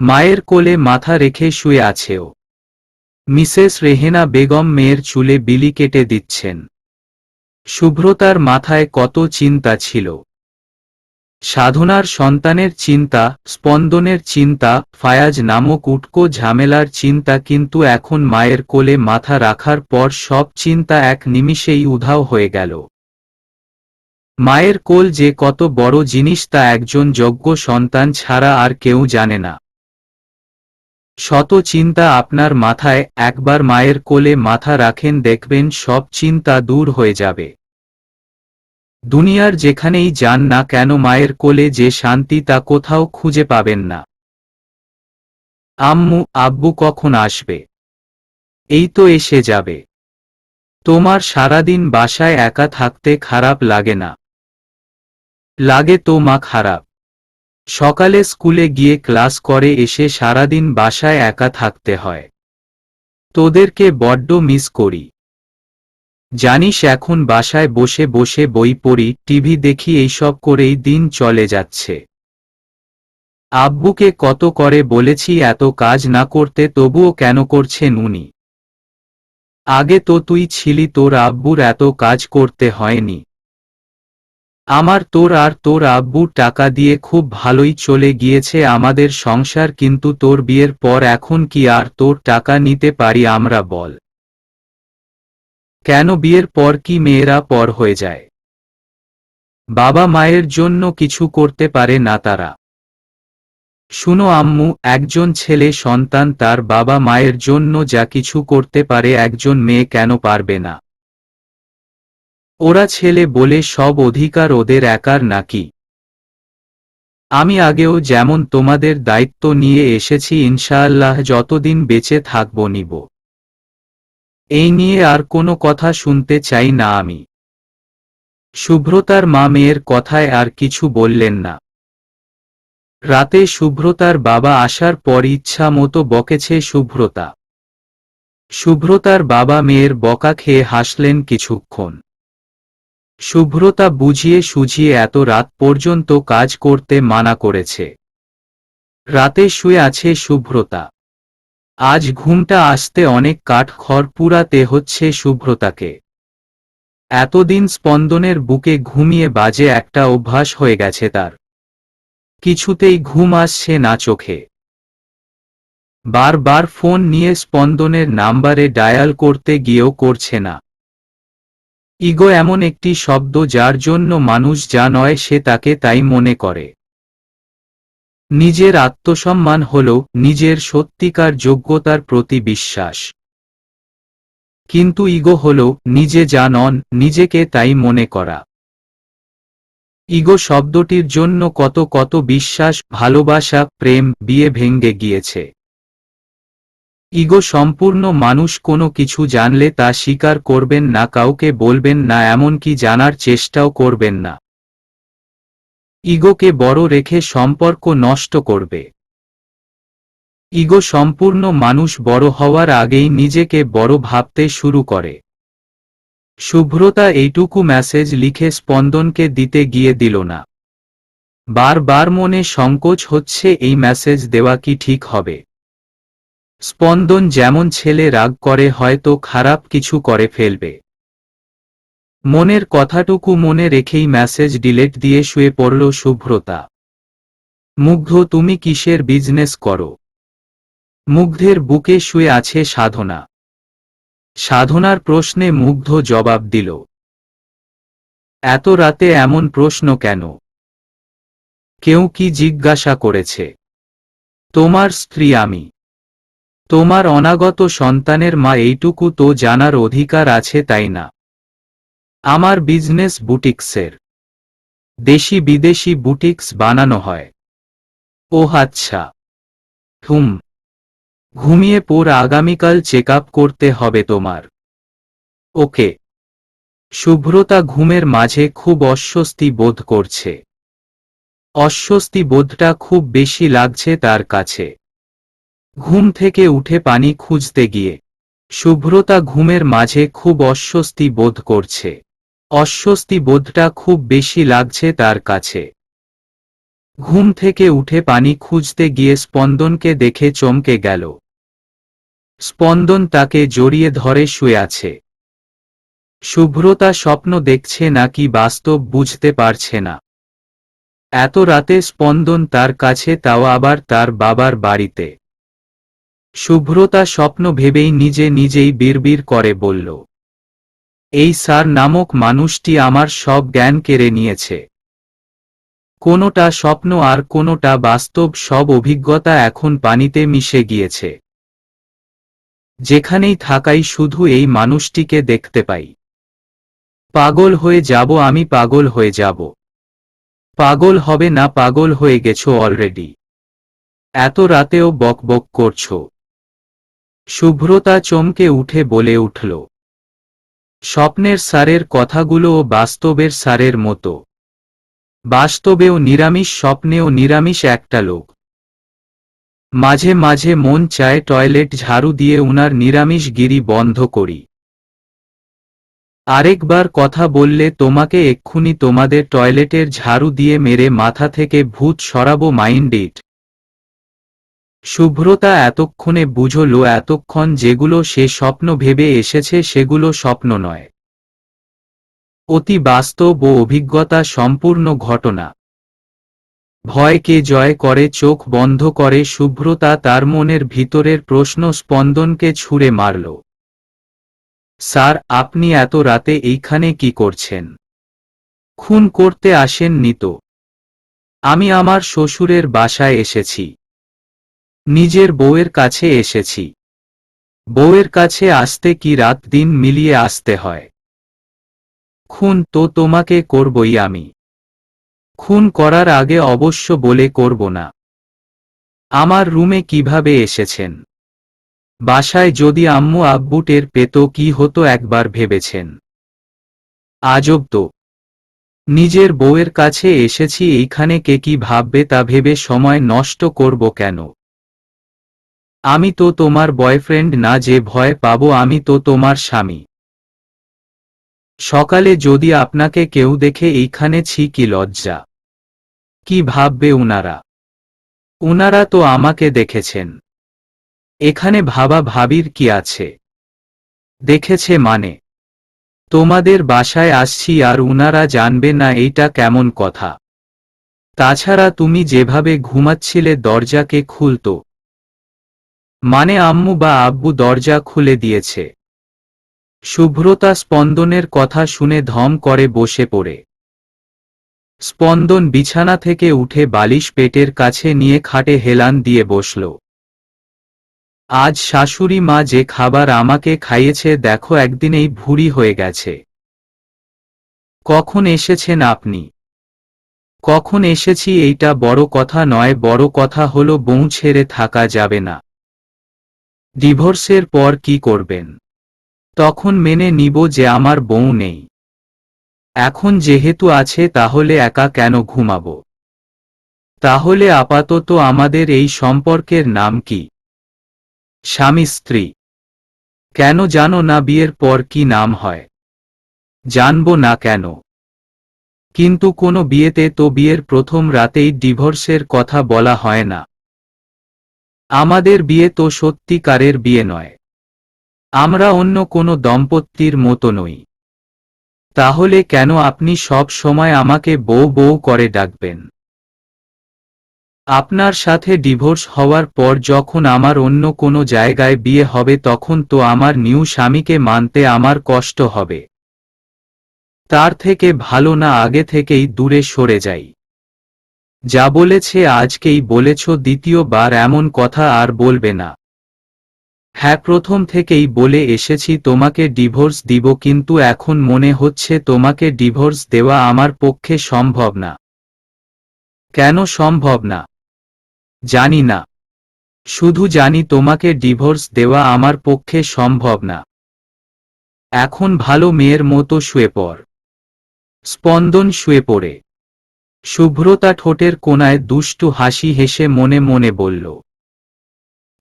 মায়ের কোলে মাথা রেখে শুয়ে আছেও। মিসেস রেহেনা বেগম মেয়ের চুলে বিলি কেটে দিচ্ছেন। শুভ্রতার মাথায় কত চিন্তা ছিল। সাধনার সন্তানের চিন্তা, স্পন্দনের চিন্তা, ফায়াজ নামক উটকো ঝামেলার চিন্তা, কিন্তু এখন মায়ের কোলে মাথা রাখার পর সব চিন্তা এক নিমিষেই উধাও হয়ে গেল। মায়ের কোল যে কত বড় জিনিস তা একজন যোগ্য সন্তান ছাড়া আর কেউ জানে না। শত চিন্তা আপনার মাথায়, একবার মায়ের কোলে মাথা রাখেন, দেখবেন সব চিন্তা দূর হয়ে যাবে। দুনিয়ার যেখানেই যান না কেন, মায়ের কোলে যে শান্তি তা কোথাও খুঁজে পাবেন না। আম্মু, আব্বু কখন আসবে? এই তো এসে যাবে। তোমার সারাদিন বাসায় একা থাকতে খারাপ লাগে না? লাগে তো মা, খারাপ। সকালে স্কুলে গিয়ে ক্লাস করে এসে সারাদিন বাসায় একা থাকতে হয়। তোদেরকে বড্ড মিস করি। জানিস এখন বাসায় বসে বসে বই পড়ি, টিভি দেখি, এইসব করেই দিন চলে যাচ্ছে। আব্বুকে কত করে বলেছি এত কাজ না করতে, তবুও কেন করছেন উনি? আগে তো তুই ছিলি, তোর আব্বুর এত কাজ করতে হয়নি। আমার তোর আর তোর আব্বুর টাকা দিয়ে খুব ভালোই চলে গিয়েছে আমাদের সংসার, কিন্তু তোর বিয়ের পর এখন কি আর তোর টাকা নিতে পারি আমরা বল? কেন বিয়ের পর কি মেয়েরা পর হয়ে যায়? বাবা মায়ের জন্য কিছু করতে পারে না তারা? শুনো আম্মু, একজন ছেলে সন্তান তার বাবা মায়ের জন্য যা কিছু করতে পারে, একজন মেয়ে কেন পারবে না? ওরা ছেলে বলে সব অধিকার ওদের একার নাকি? আমি আগেও যেমন তোমাদের দায়িত্ব নিয়ে এসেছি, ইনশাআল্লাহ যতদিন বেঁচে থাকব নিব। এই নিয়ে আর কোনো কথা শুনতে চাই না আমি। শুভ্রতার মা মেয়ের কথায় আর কিছু বললেন না। রাতে শুভ্রতার বাবা আসার পর ইচ্ছা মতো বকেছে শুভ্রতা। শুভ্রতার বাবা মেয়ের বকা খেয়ে হাসলেন কিছুক্ষণ। শুভ্রতা বুঝিয়ে সুঝিয়ে এত রাত পর্যন্ত কাজ করতে মানা করেছে। রাতে শুয়ে আছে শুভ্রতা। আজ ঘুমটা আসতে অনেক কাঠ খড় পুরাতে হচ্ছে শুভ্রতাকে। এতদিন স্পন্দনের বুকে ঘুমিয়ে বাজে একটা অভ্যাস হয়ে গেছে তার। কিছুতেই ঘুম আসছে না চোখে। বারবার ফোন নিয়ে স্পন্দনের নাম্বারে ডায়াল করতে গিয়েও করছে না। ইগো এমন একটি শব্দ যার জন্য মানুষ যা নয় সে তাকে তাই মনে করে। নিজের আত্মসম্মান হল নিজের সত্যিকার যোগ্যতার প্রতি বিশ্বাস। কিন্তু ইগো হল নিজে যা নন নিজেকে তাই মনে করা। ইগো শব্দটির জন্য কত কত বিশ্বাস, ভালোবাসা, প্রেম, বিয়ে ভেঙে গিয়েছে। ইগো সম্পূর্ণ মানুষ কোনো কিছু জানলে তা স্বীকার করবেন না, কাউকে বলবেন না, এমনকি জানার চেষ্টাও করবেন না। ইগোকে বড় রেখে সম্পর্ক নষ্ট করবে। ইগো সম্পূর্ণ মানুষ বড় হওয়ার আগেই নিজেকে বড় ভাবতে শুরু করে। শুভ্রতা এইটুকু মেসেজ লিখে স্পন্দনকে দিতে গিয়ে দিল না। বারবার মনে সংকোচ হচ্ছে, এই মেসেজ দেওয়া কি ঠিক হবে? স্পন্দন যেমন ছেলে, রাগ করে হয়তো খারাপ কিছু করে ফেলবে। মনের কথাটুকু মনে রেখেই মেসেজ ডিলেট দিয়ে শুয়ে পড়ল শুভ্রতা। মুগ্ধ, তুমি কিসের বিজনেস করো? মুগ্ধের বুকে শুয়ে আছে সাধনা। সাধনার প্রশ্নে মুগ্ধ জবাব দিল। এত রাতে এমন প্রশ্ন কেন? কেউ কি জিজ্ঞাসা করেছে? তোমার স্ত্রী আমি। তোমার অনাগত সন্তানের মা, এইটুকু তো জানার অধিকার আছে তাই না? আমার বিজনেস বুটিক্সের। দেশি বিদেশি বুটিক্স বানানো হয়। ওহ আচ্ছা। ঘুমিয়ে পড়, আগামীকাল চেকআপ করতে হবে তোমার। ওকে। শুভ্রতা ঘুমের মাঝে খুব অস্বস্তি বোধ করছে। অস্বস্তি বোধটা খুব বেশি লাগছে তার কাছে। ঘুম থেকে উঠে পানি খুঁজতে গিয়ে শুভ্রতা ঘুমের মাঝে খুব অস্বস্তি বোধ করছে। অস্বস্তি বোধটা খুব বেশি লাগছে তার কাছে। ঘুম থেকে উঠে পানি খুঁজতে গিয়ে স্পন্দনকে দেখে চমকে গেল। স্পন্দন তাকে জড়িয়ে ধরে শুয়ে আছে। শুভ্রতা স্বপ্ন দেখছে নাকি বাস্তব বুঝতে পারছে না। এত রাতে স্পন্দন তার কাছে, তাও আবার তার বাবার বাড়িতে। শুভ্রতা স্বপ্ন ভেবেই নিজে নিজেই বিড়বিড় করে বলল, এই স্যার নামক মানুষটি আমার সব জ্ঞান কেড়ে নিয়েছে। কোনোটা স্বপ্ন আর কোনোটা বাস্তব, সব অভিজ্ঞতা এখন পানিতে মিশে গিয়েছে। যেখানেই থাকাই শুধু এই মানুষটিকে দেখতে পাই। পাগল হয়ে যাব আমি, পাগল হয়ে যাব। পাগল হবে না, পাগল হয়ে গেছো অলরেডি। এত রাতেও বক বক করছো। শুভ্রতা চমকে উঠে বলে উঠল, স্বপ্নের স্যারের কথাগুলোও বাস্তবের স্যারের মতো। বাস্তবেও নিরামিষ, স্বপ্নেও নিরামিষ একটা লোক। মাঝে মাঝে মন চায় টয়লেট ঝাড়ু দিয়ে উনার নিরামিষ গিরি বন্ধ করি। আরেকবার কথা বললে তোমাকে এক্ষুনি তোমাদের টয়লেটের ঝাড়ু দিয়ে মেরে মাথা থেকে ভূত সরাবো, মাইন্ড ইট। শুভ্রতা এতক্ষণে বুঝল এতক্ষণ যেগুলো সে স্বপ্ন ভেবে এসেছে সেগুলো স্বপ্ন নয়, অতি বাস্তব ও অভিজ্ঞতা সম্পূর্ণ ঘটনা। ভয়কে জয় করে চোখ বন্ধ করে শুভ্রতা তার মনের ভিতরের প্রশ্ন স্পন্দনকে ছুঁড়ে মারল। স্যার, আপনি এত রাতে এইখানে কি করছেন? খুন করতে আসেননি তো? আমি আমার শ্বশুরের বাসায় এসেছি, নিজের বউয়ের কাছে এসেছি। বউয়ের কাছে আসতে কি রাত দিন মিলিয়ে আসতে হয়? খুন তো তোমাকে করবই আমি। খুন করার আগে অবশ্য বলে করব না। আমার রুমে কিভাবে এসেছেন? বাসায় যদি আম্মু আব্বু টের পেত কি হতো একবার ভেবেছেন? আজব তো, নিজের বউয়ের কাছে এসেছি, এইখানে কে কি ভাববে তা ভেবে সময় নষ্ট করব কেন? আমি তো তোমার বয়ফ্রেন্ড না যে ভয় পাবো, আমি তো তোমার স্বামী। সকালে যদি আপনাকে কেউ দেখে এইখানে, ছি কি লজ্জা! কি ভাববে উনারা? উনারা তো আমাকে দেখেছেন। এখানে ভাবা ভাবির কি আছে? দেখেছে মানে? তোমাদের বাসায় আসছি আর উনারা জানবে না, এইটা কেমন কথা? তাছাড়া তুমি যেভাবে ঘুমাচ্ছিলে দরজা কে খুলতো? মানে আম্মু বা আব্বু দরজা খুলে দিয়েছে? শুভ্রতা স্পন্দনের কথা শুনে ধম করে বসে পড়ে। স্পন্দন বিছানা থেকে উঠে বালিশ পেটের কাছে নিয়ে খাটে হেলান দিয়ে বসল। আজ শাশুড়ি মা যে খাবার আমাকে খাইয়েছে দেখো, একদিনেই ভুঁড়ি হয়ে গেছে। কখন এসেছেন আপনি? কখন এসেছি এইটা বড় কথা নয়, বড় কথা হলো বউ ছেড়ে থাকা যাবে না। ডিভোর্সের পর কি করবেন? তখন মেনে নিব যে আমার বউ নেই। এখন যেহেতু আছে তাহলে একা কেন ঘুমাবো? তাহলে আপাতত আমাদের এই সম্পর্কের নাম কি? স্বামী স্ত্রী। কেন জানো না বিয়ের পর কি নাম হয়? জানবো না কেন? কিন্তু কোনো বিয়েতে তো বিয়ের প্রথম রাতেই ডিভোর্সের কথা বলা হয় না। আমাদের বিয়ে তো সত্যিকারের বিয়ে নয়। আমরা অন্য কোনো দম্পতির মতো নই। তাহলে কেন আপনি সব সময় আমাকে বউ বউ করে ডাকবেন? আপনার সাথে ডিভোর্স হওয়ার পর যখন আমার অন্য কোনো জায়গায় বিয়ে হবে তখন তো আমার নিউ স্বামীকে মানতে আমার কষ্ট হবে। তার থেকে ভালো না আগে থেকেই দূরে সরে যাই। যা বলেছে আজকেই বলেছ, দ্বিতীয়বার এমন কথা আর বলবে না। হ্যাঁ, প্রথম থেকেই বলে এসেছি তোমাকে ডিভোর্স দিব, কিন্তু এখন মনে হচ্ছে তোমাকে ডিভোর্স দেওয়া আমার পক্ষে সম্ভব না। কেন সম্ভব না? জানি না। শুধু জানি তোমাকে ডিভোর্স দেওয়া আমার পক্ষে সম্ভব না। এখন ভালো মেয়ের মতো শুয়ে পড়। স্পন্দন শুয়ে পড়ে। শুভ্রতা ঠোঁটের কোণায় দুষ্টু হাসি হেসে মনে মনে বলল,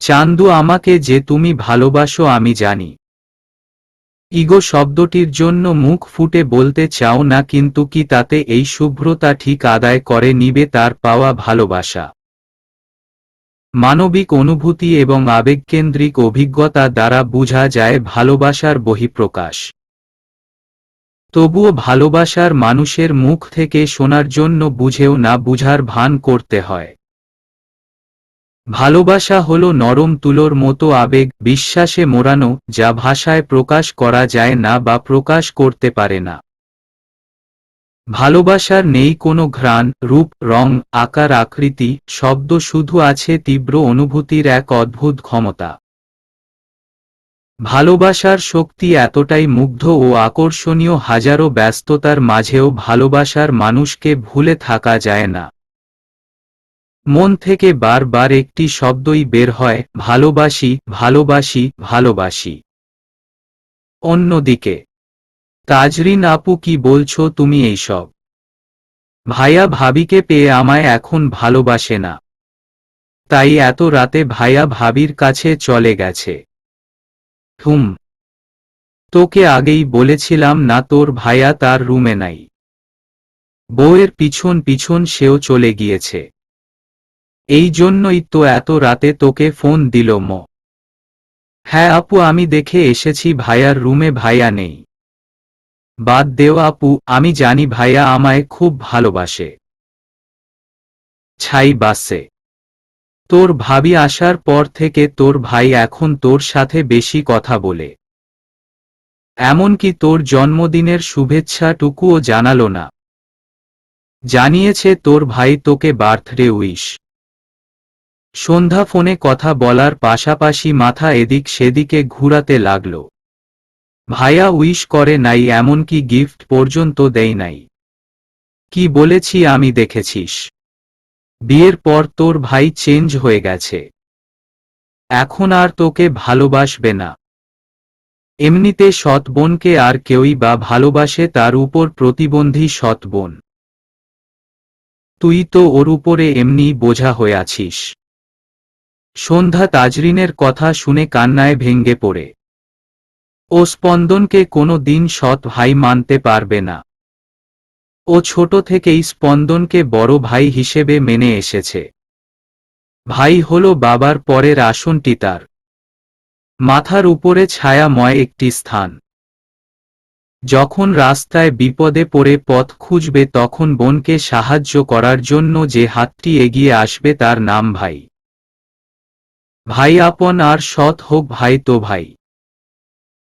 চান্দু, আমাকে যে তুমি ভালোবাসো আমি জানি। ইগো শব্দটির জন্য মুখ ফুটে বলতে চাও না, কিন্তু কি তাতে এই শুভ্রতা ঠিক আদায় করে নিবে তার পাওয়া ভালোবাসা? মানবিক অনুভূতি এবং আবেগকেন্দ্রিক অভিজ্ঞতা দ্বারা বোঝা যায় ভালোবাসার বহিঃপ্রকাশ। তবুও ভালোবাসার মানুষের মুখ থেকে শোনার জন্য বুঝেও না বুঝার ভান করতে হয়। ভালোবাসা হলো নরম তুলোর মতো আবেগ, বিশ্বাসে মোড়ানো, যা ভাষায় প্রকাশ করা যায় না বা প্রকাশ করতে পারে না। ভালোবাসার নেই কোনো ঘ্রাণ, রূপ, রং, আকার, আকৃতি, শব্দ, শুধু আছে তীব্র অনুভূতির এক অদ্ভুত ক্ষমতা। ভালোবাসার শক্তি এতটাই মুগ্ধ ও আকর্ষণীয়, হাজারো ব্যস্ততার মাঝেও ভালোবাসার মানুষকে ভুলে থাকা যায় না। মন থেকে বারবার একটি শব্দই বের হয়, ভালোবাসি, ভালোবাসি, ভালোবাসি। অন্যদিকে তাজরিন আপু, কি বলছো তুমি এইসব? ভাইয়া ভাবিকে পেয়ে আমায় এখন ভালোবাসে না, তাই এত রাতে ভাইয়া ভাবির কাছে চলে গেছে। হুম। তোকে আগেই বলেছিলাম না তোর ভাইয়া তার রুমে নাই। বউয়ের পিছন পিছন সেও চলে গিয়েছে। এই জন্যই তো এত রাতে তোকে ফোন দিল ম। হ্যাঁ আপু, আমি দেখে এসেছি ভাইয়ার রুমে ভাইয়া নেই। বাদ দেও আপু, আমি জানি ভাইয়া আমায় খুব ভালোবাসে। ছাই বাসে। তোর ভাবি আসার পর থেকে তোর ভাই এখন তোর সাথে বেশি কথা বলে। এমনকি তোর জন্মদিনের শুভেচ্ছাটুকুও জানালো না। জানিয়েছে তোর ভাই তোকে বার্থডে উইশ। সন্ধ্যা ফোনে কথা বলার পাশাপাশি মাথা এদিক সেদিকে ঘুরাতে লাগল। ভাইয়া উইশ করে নাই, এমনকি গিফট পর্যন্ত দেয় নাই। কি বলেছি আমি দেখেছিস? বিয়ের পর তোর ভাই চেঞ্জ হয়ে গেছে। এখন আর তোকে ভালোবাসবে না। এমনিতে সৎ বোনকে আর কেউই বা ভালোবাসে, তার উপর প্রতিবন্ধী সৎ বোন। তুই তো ওর উপরে এমনি বোঝা হয়ে আছিস। সন্ধ্যা তাজরিনের কথা শুনে কান্নায় ভেঙ্গে পড়ে। ও স্পন্দনকে কোনো দিন সৎ ভাই মানতে পারবে না। ও ছোট থেকেই স্পন্দনকে বড় ভাই হিসেবে মেনে এসেছে। ভাই হলো বাবার পরের আসনটি তার। মাথার উপরে ছায়াময় একটি স্থান। যখন রাস্তায় বিপদে পড়ে পথ খুঁজবে, তখন বোনকে সাহায্য করার জন্য যে হাতটি এগিয়ে আসবে তার নাম ভাই। ভাই আপন আর সৎ হোক ভাই তো ভাই।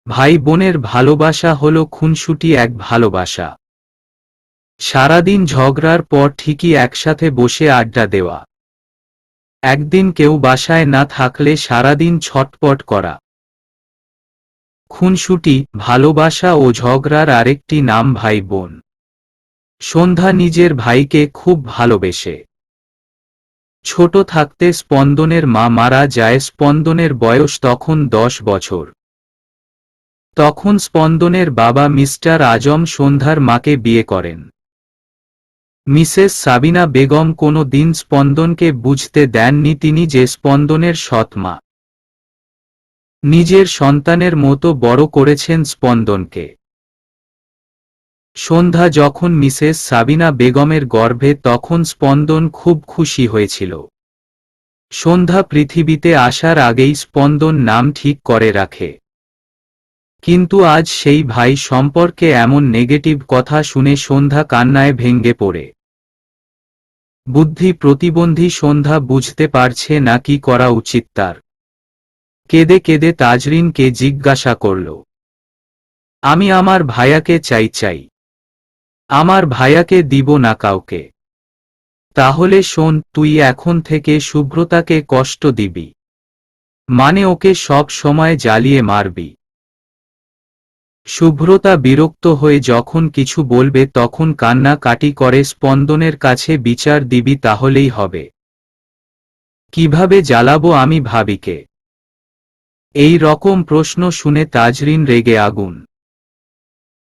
ভাই বোনের ভালোবাসা হলো খুনসুটি এক ভালোবাসা। সারাদিন ঝগড়ার পর ঠিকই একসাথে বসে আড্ডা দেওয়া। একদিন কেউ বাসায় না থাকলে সারাদিন ছটপট করা। খুনসুটি, ভালোবাসা ও ঝগড়ার আরেকটি নাম ভাই বোন। সন্ধ্যা নিজের ভাইকে খুব ভালোবেসে। ছোট থাকতে স্পন্দনের মা মারা যায়। স্পন্দনের বয়স তখন 10 বছর। তখন স্পন্দনের বাবা মিস্টার আজম সন্ধ্যার মাকে বিয়ে করেন। মিসেস সাবিনা বেগম কোনো দিন স্পন্দনকে বুঝতে দেননি তিনি যে স্পন্দনের সৎ মা। নিজের সন্তানের মতো বড় করেছেন স্পন্দনকে। সন্ধ্যা যখন মিসেস সাবিনা বেগমের গর্ভে, তখন স্পন্দন খুব খুশি হয়েছিল। সন্ধ্যা পৃথিবীতে আসার আগেই স্পন্দন নাম ঠিক করে রাখে। কিন্তু আজ সেই ভাই সম্পর্কে এমন নেগেটিভ কথা শুনে সন্ধ্যা কান্নায় ভেঙ্গে পড়ে। বুদ্ধি প্রতিবন্ধী সন্ধ্যা বুঝতে পারছে না কি করা উচিত তার। কেঁদে কেঁদে তাজরিনকে জিজ্ঞাসা করল, আমি আমার ভাইয়াকে চাই। আমার ভাইয়াকে দিব না কাউকে। তাহলে শোন, তুই এখন থেকে শুভ্রতাকে কষ্ট দিবি, মানে ওকে সব সময় জ্বালিয়ে মারবি। শুভ্রতা বিরক্ত হয়ে যখন কিছু বলবে তখন কান্নাকাটি করে। স্পন্দনের কাছে বিচার দিবি তাহলেই হবে। কিভাবে জ্বালাবো আমি ভাবিকে? এই রকম প্রশ্ন শুনে তাজরিন রেগে আগুন।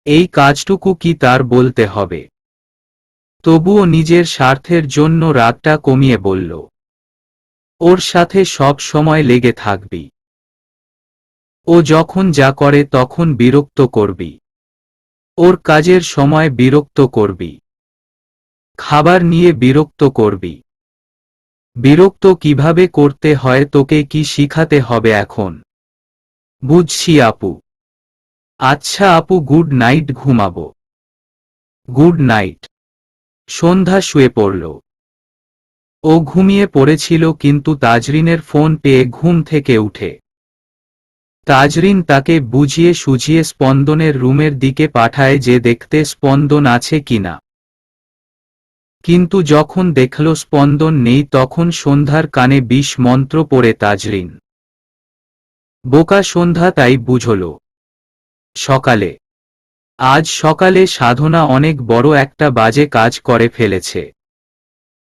এই কাজটুকু কি তার বলতে হবে? তবুও নিজের স্বার্থের জন্য রাগটা কমিয়ে বলল, ওর সাথে সব সময় লেগে থাকবি। ও যখন যা করে তখন বিরক্ত করবি। ওর কাজের সময় বিরক্ত করবি। খাবার নিয়ে বিরক্ত করবি। বিরক্ত কিভাবে করতে হয় তোকে কি শিখাতে হবে এখন? বুঝছি আপু। আচ্ছা আপু, গুড নাইট, ঘুমাবো। Good night. সন্ধ্যা শুয়ে পড়ল। ও ঘুমিয়ে পড়েছিল, কিন্তু তাজরিনের ফোন পেয়ে ঘুম থেকে উঠে। তাজরিন তাকে বুঝিয়ে সুঝিয়ে স্পন্দনের রুমের দিকে পাঠায় যে দেখতে স্পন্দন আছে কিনা। কিন্তু যখন দেখল স্পন্দন নেই, তখন সন্ধ্যার কানে বিষ মন্ত্র পড়ে তাজরিন। বোকা সন্ধ্যা তাই বুঝল। সকালে, আজ সকালে সাধনা অনেক বড় একটা বাজে কাজ করে ফেলেছে।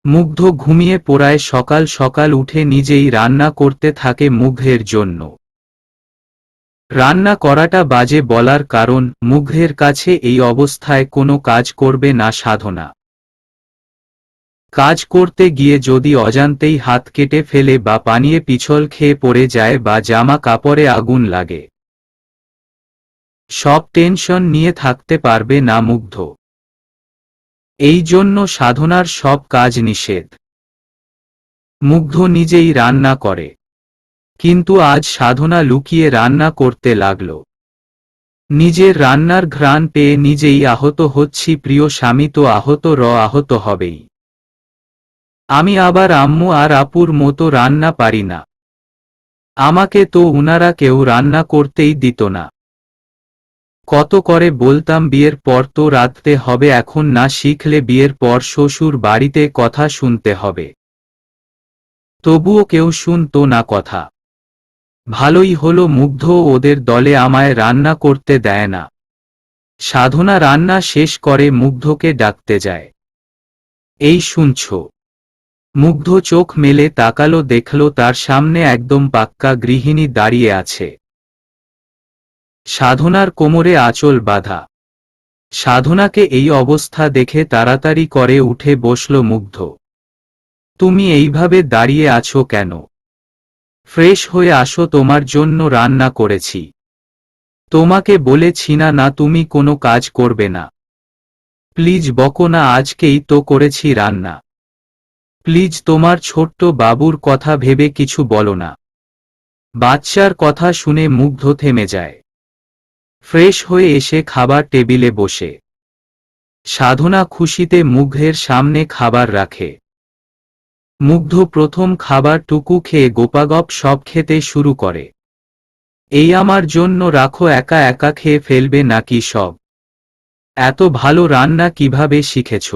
মুগ্ধ ঘুমিয়ে পড়ায় সকাল সকাল উঠে নিজেই রান্না করতে থাকে মুগ্ধের জন্য। রান্না করাটা বাজে বলার কারণ, মুগ্ধের কাছে এই অবস্থায় কোনো কাজ করবে না সাধনা। কাজ করতে গিয়ে যদি অজান্তেই হাত কেটে ফেলে বা পানিয়ে পিছল খেয়ে পড়ে যায় বা জামা কাপড়ে আগুন লাগে, সব টেনশন নিয়ে থাকতে পারবে না মুগ্ধ। এই জন্য সাধনার সব কাজ নিষেধ। মুগ্ধ নিজেই রান্না করে, কিন্তু আজ সাধনা লুকিয়ে রান্না করতে লাগল। নিজের রান্নার ঘ্রাণ পেয়ে নিজেই আহত হচ্ছি, প্রিয় স্বামী তো আহত হবেই। আমি আবার আম্মু আর আপুর মতো রান্না পারি না। আমাকে তো উনারা কেউ রান্না করতেই দিত না। কত করে বলতাম বিয়ের পর তো রাঁধতে হবে, এখন না শিখলে বিয়ের পর শ্বশুর বাড়িতে কথা শুনতে হবে। তবুও কেউ শুনতো না কথা। ভালোই হলো মুগ্ধ ওদের দলে আমায় রান্না করতে দেয় না। সাধনা রান্না শেষ করে মুগ্ধকে ডাকতে যায়। এই শুনছ? মুগ্ধ চোখ মেলে তাকালো, দেখল তার সামনে একদম পাক্কা গৃহিণী দাঁড়িয়ে আছে। সাধনার কোমরে আঁচল বাঁধা। সাধনাকে এই অবস্থা দেখে তাড়াতাড়ি করে উঠে বসল মুগ্ধ। তুমি এইভাবে দাঁড়িয়ে আছো কেন? ফ্রেশ হয়ে আসো, তোমার জন্য রান্না করেছি। তোমাকে বলেছি না না তুমি কোনো কাজ করবে না? প্লিজ বকো না, আজকেই তো করেছি রান্না। প্লিজ তোমার ছোট্ট বাবুর কথা ভেবে কিছু বলো না। বাচ্চার কথা শুনে মুগ্ধ থেমে যায়। ফ্রেশ হয়ে এসে খাবার টেবিলে বসে সাধনা খুশিতে মুগ্ধের সামনে খাবার রাখে। মুগ্ধ প্রথম খাবারটুকু খেয়ে গোপাগপ সব খেতে শুরু করে। এই আমার জন্য রাখো, একা একা খেয়ে ফেলবে নাকি সব? এত ভালো রান্না কিভাবে শিখেছ?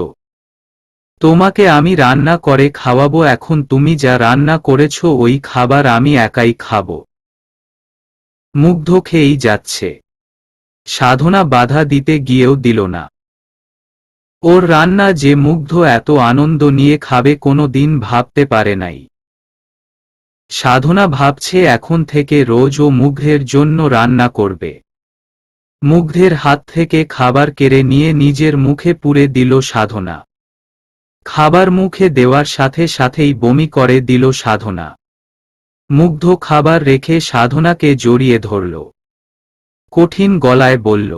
তোমাকে আমি রান্না করে খাওয়াবো, এখন তুমি যা রান্না করেছ ওই খাবার আমি একাই খাবো। মুগ্ধ খেয়েই যাচ্ছে। সাধনা বাধা দিতে গিয়েও দিল না। ওর রান্না যে মুগ্ধ এত আনন্দ নিয়ে খাবে কোনো দিন ভাবতে পারে নাই। সাধনা ভাবছে এখন থেকে রোজ ও মুগ্ধের জন্য রান্না করবে। মুগ্ধের হাত থেকে খাবার কেড়ে নিয়ে নিজের মুখে পুরে দিল সাধনা। খাবার মুখে দেওয়ার সাথে সাথেই বমি করে দিল সাধনা। মুগ্ধ খাবার রেখে সাধনাকে জড়িয়ে ধরল। কঠিন গলায় বলল,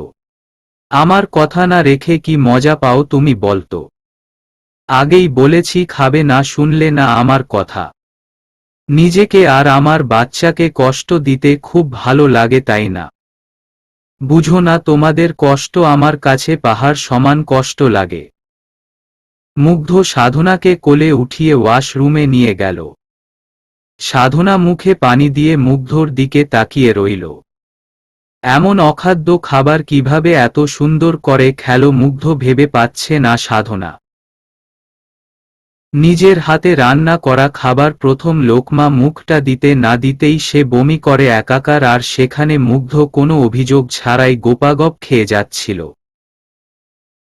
আমার কথা না রেখে কি মজা পাও তুমি বলতো? আগেই বলেছি খাবে না, শুনলে না আমার কথা। নিজেকে আর আমার বাচ্চাকে কষ্ট দিতে খুব ভালো লাগে তাই না? বুঝো না তোমাদের কষ্ট আমার কাছে পাহাড় সমান কষ্ট লাগে। মুগ্ধ সাধনাকে কোলে উঠিয়ে ওয়াশরুমে নিয়ে গেল। সাধনা মুখে পানি দিয়ে মুগ্ধর দিকে তাকিয়ে রইল। এমন অখাদ্য খাবার কিভাবে এত সুন্দর করে খেলো মুগ্ধ ভেবে পাচ্ছে না সাধনা। নিজের হাতে রান্না করা খাবার প্রথম লোকমা মুখটা দিতে না দিতেই সে বমি করে একাকার, আর সেখানে মুগ্ধ কোনো অভিযোগ ছাড়াই গোপাগপ খেয়ে যাচ্ছিল।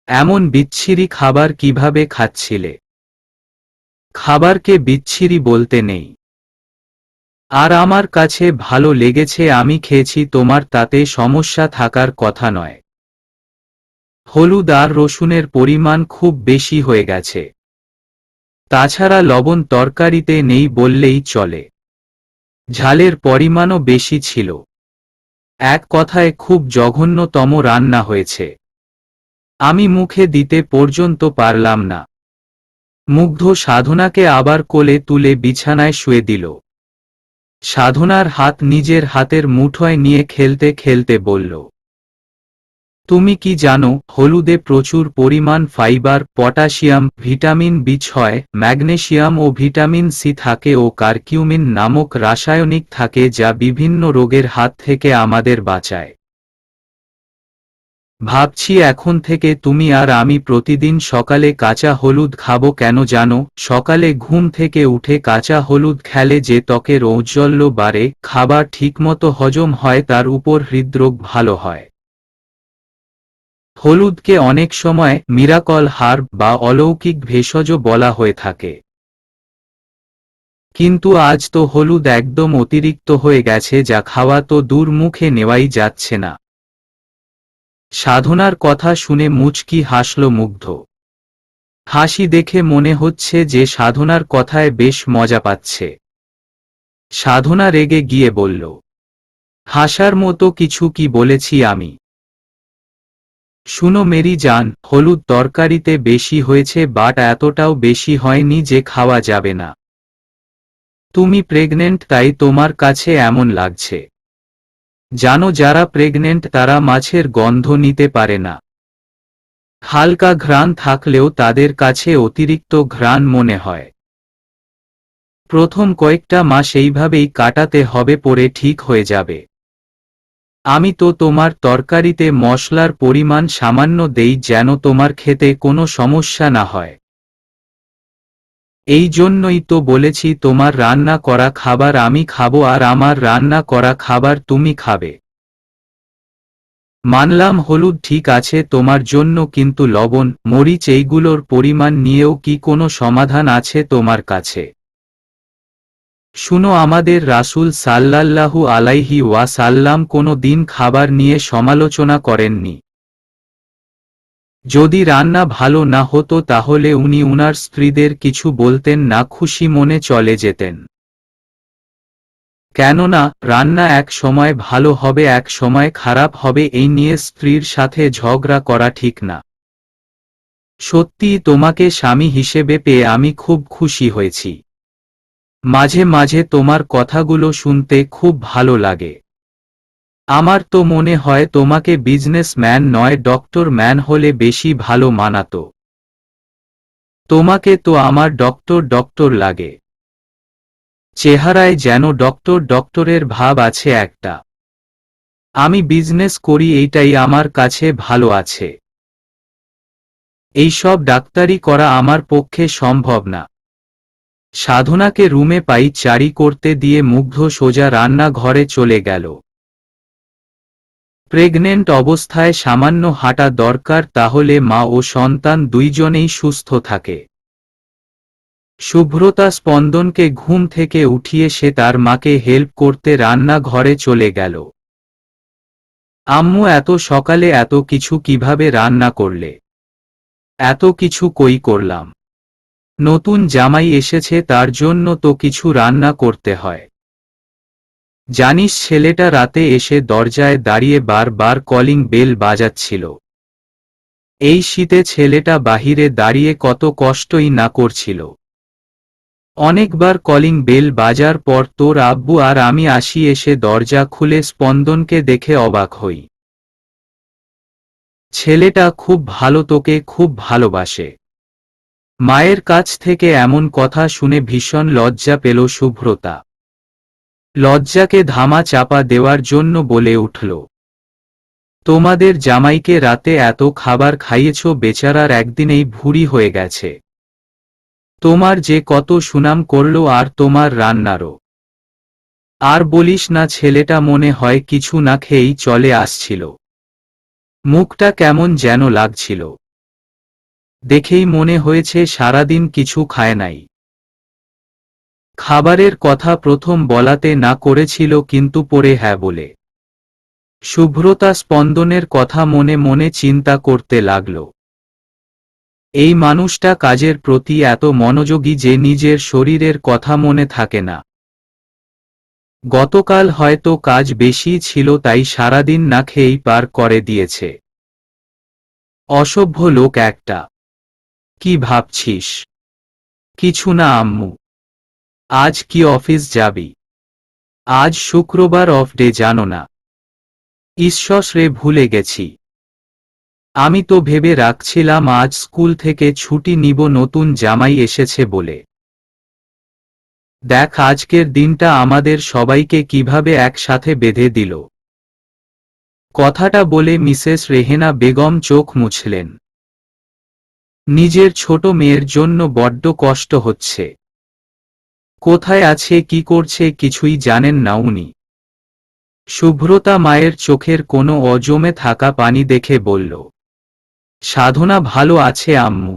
এমন বিচ্ছিরি খাবার কিভাবে খাচ্ছিলে? খাবারকে বিচ্ছিরি বলতে নেই। আর আমার কাছে ভালো লেগেছে, আমি খেয়েছি, তোমার তাতে সমস্যা থাকার কথা নয়। হলুদ আর রসুনের পরিমাণ খুব বেশি হয়ে গেছে। তাছাড়া লবণ তরকারিতে নেই বললেই চলে। ঝালের পরিমাণও বেশি ছিল। এক কথায় খুব জঘন্যতম রান্না হয়েছে। আমি মুখে দিতে পর্যন্ত পারলাম না। মুগ্ধ সাধনাকে আবার কোলে তুলে বিছানায় শুয়ে দিল। সাধনার হাত নিজের হাতের মুঠোয় নিয়ে খেলতে খেলতে বলল, তুমি কি জানো হলুদে প্রচুর পরিমাণ ফাইবার, পটাশিয়াম, ভিটামিন বি6, ম্যাগনেসিয়াম ও ভিটামিন সি থাকে ও কারকিউমিন নামক রাসায়নিক থাকে যা বিভিন্ন রোগের হাত থেকে আমাদের বাঁচায়। ভাবছি এখন থেকে তুমি আর আমি প্রতিদিন সকালে কাঁচা হলুদ খাবো, কেন জানো? সকালে ঘুম থেকে উঠে কাঁচা হলুদ খেলে যে ত্বকের ঔজ্জ্বল্য বাড়ে, খাবার ঠিকমতো হজম হয়, তার উপর হৃদরোগ ভালো হয়। হলুদকে অনেক সময় মিরাকল হার্ব বা অলৌকিক ভেষজ বলা হয়ে থাকে। কিন্তু আজ তো হলুদ একদম অতিরিক্ত হয়ে গেছে, যা খাওয়া তো দূর, মুখে নেওয়াই যাচ্ছে না। সাধনার কথা শুনে মুচকি হাসল মুগ্ধ। হাসি দেখে মনে হচ্ছে যে সাধনার কথায় বেশ মজা পাচ্ছে। সাধনা রেগে গিয়ে বলল, হাসার মতো কিছু কি বলেছি আমি? শুনো মেরি জান, হলুদ তরকারিতে বেশি হয়েছে, বাট এতটাও বেশি হয়নি যে খাওয়া যাবে না। তুমি প্রেগনেন্ট, তাই তোমার কাছে এমন লাগছে। জানো, যারা প্রেগনেন্ট তারা মাছের গন্ধ নিতে পারে না। হালকা ঘ্রাণ থাকলেও তাদের কাছে অতিরিক্ত ঘ্রাণ মনে হয়। প্রথম কয়েকটা মাস এইভাবেই কাটাতে হবে, পরে ঠিক হয়ে যাবে। আমি তো তোমার তরকারিতে মশলার পরিমাণ সামান্য দেই যেন তোমার খেতে কোনো সমস্যা না হয়। এই জন্যই তো বলেছি তোমার রান্না করা খাবার আমি খাবো আর আমার রান্না করা খাবার তুমি খাবে। মানলাম হলুদ ঠিক আছে তোমার জন্য, কিন্তু লবণ, মরিচ এইগুলোর পরিমাণ নিয়েও কি কোনো সমাধান আছে তোমার কাছে? শুনো, আমাদের রাসূল সাল্লাল্লাহু আলাইহি ওয়াসাল্লাম কোনো দিন খাবার নিয়ে সমালোচনা করেননি। যদি রান্না ভালো না হতো তাহলে উনি উনার স্ত্রীদের কিছু বলতেন না, খুশি মনে চলে যেতেন। কেননা রান্না এক সময় ভালো হবে, এক সময় খারাপ হবে, এই নিয়ে স্ত্রীর সাথে ঝগড়া করা ঠিক না। সত্যিই তোমাকে স্বামী হিসেবে পেয়ে আমি খুব খুশি হয়েছি। মাঝে মাঝে তোমার কথাগুলো শুনতে খুব ভালো লাগে। আমার তো মনে হয় তোমাকে বিজনেসম্যান নয় ডক্টর ম্যান হলে বেশি ভালো মানাতো। তোমাকে তো আমার ডক্টর ডক্টর লাগে। চেহারায় যেন ডক্টর ডক্টরের ভাব আছে একটা। আমি বিজনেস করি, এইটাই আমার কাছে ভালো আছে। এইসব ডাক্তারি করা আমার পক্ষে সম্ভব না। সাধনাকে রুমে পায়চারি করতে দিয়ে মুগ্ধ সোজা রান্নাঘরে চলে গেল। প্রেগনেন্ট অবস্থায় সামান্য হাঁটা দরকার, তাহলে মা ও সন্তান দুইজনেই সুস্থ থাকে। শুভ্রতা স্পন্দনকে ঘুম থেকে উঠিয়ে সে তার মাকে হেল্প করতে রান্নাঘরে চলে গেল। আম্মু, এত সকালে এত কিছু কিভাবে রান্না করলে? এত কিছু কই করলাম? নতুন জামাই এসেছে, তার জন্য তো কিছু রান্না করতে হয়। জানিস, ছেলেটা রাতে এসে দরজায় দাঁড়িয়ে বারবার কলিং বেল বাজাচ্ছিল। এই শীতে ছেলেটা বাহিরে দাঁড়িয়ে কত কষ্টই না করছিল। অনেকবার কলিং বেল বাজার পর তোর আব্বু আর আমি আসি, এসে দরজা খুলে স্পন্দনকে দেখে অবাক হই। ছেলেটা খুব ভালো, তোকে খুব ভালোবাসে। মায়ের কাছ থেকে এমন কথা শুনে ভীষণ লজ্জা পেল শুভ্রতা। লজ্জাকে ধামা চাপা দেওয়ার জন্য বলে উঠল, তোমাদের জামাইকে রাতে এত খাবার খাইয়েছ, বেচারার একদিনেই ভুঁড়ি হয়ে গেছে। তোমার যে কত সুনাম করলো, আর তোমার রান্নারও। আর বলিস না, ছেলেটা মনে হয় কিছু না খেয়েই চলে আসছিল। মুখটা কেমন যেন লাগছিল। দেখেই মনে হয়েছে সারাদিন কিছু খায় নাই। খাবারের কথা প্রথম বলাতে না করেছিল, কিন্তু পরে হ্যাঁ বলে। শুভ্রতা স্পন্দনের কথা মনে মনে চিন্তা করতে লাগল। এই মানুষটা কাজের প্রতি এত মনোযোগী যে নিজের শরীরের কথা মনে থাকে না। গতকাল হয়তো কাজ বেশি ছিল, তাই সারাদিন না খেয়েই পার করে দিয়েছে। অসভ্য লোক একটা। কি ভাবছিস? কিছু না আম্মু। আজ কি অফিস যাবি? আজ শুক্রবার, অফ ডে জানো না? ঈশ্বর রে, ভুলে গেছি। আমি তো ভেবে রাখছিলাম আজ স্কুল থেকে ছুটি নিব, নতুন জামাই এসেছে বলে। দেখ, আজকের দিনটা আমাদের সবাইকে কিভাবে একসাথে বেঁধে দিল। কথাটা বলে মিসেস রেহেনা বেগম চোখ মুছলেন। নিজের ছোট মেয়ের জন্য বড্ড কষ্ট হচ্ছে। কোথায় আছে, কি করছে, কিছুই জানেন না উনি। শুভ্রতা মায়ের চোখের কোনো অজমে থাকা পানি দেখে বলল, সাধনা ভালো আছে আম্মু।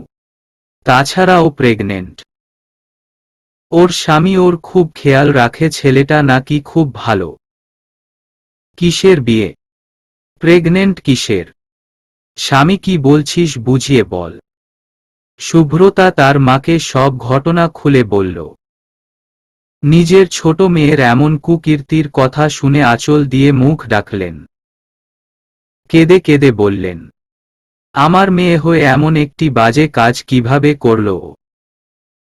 তাছাড়া ও প্রেগনেন্ট। ওর স্বামী ওর খুব খেয়াল রাখে। ছেলেটা নাকি খুব ভালো। কিসের বিয়ে? প্রেগনেন্ট কিসের? স্বামী কি বলছিস বুঝিয়ে বল। শুভ্রতা তার মাকে সব ঘটনা খুলে বলল। নিজের ছোট মেয়ের এমন কুকীর্তির কথা শুনে আঁচল দিয়ে মুখ ঢাকলেন। কেঁদে কেঁদে বললেন, আমার মেয়ে হয়ে এমন একটি বাজে কাজ কিভাবে করলো ও?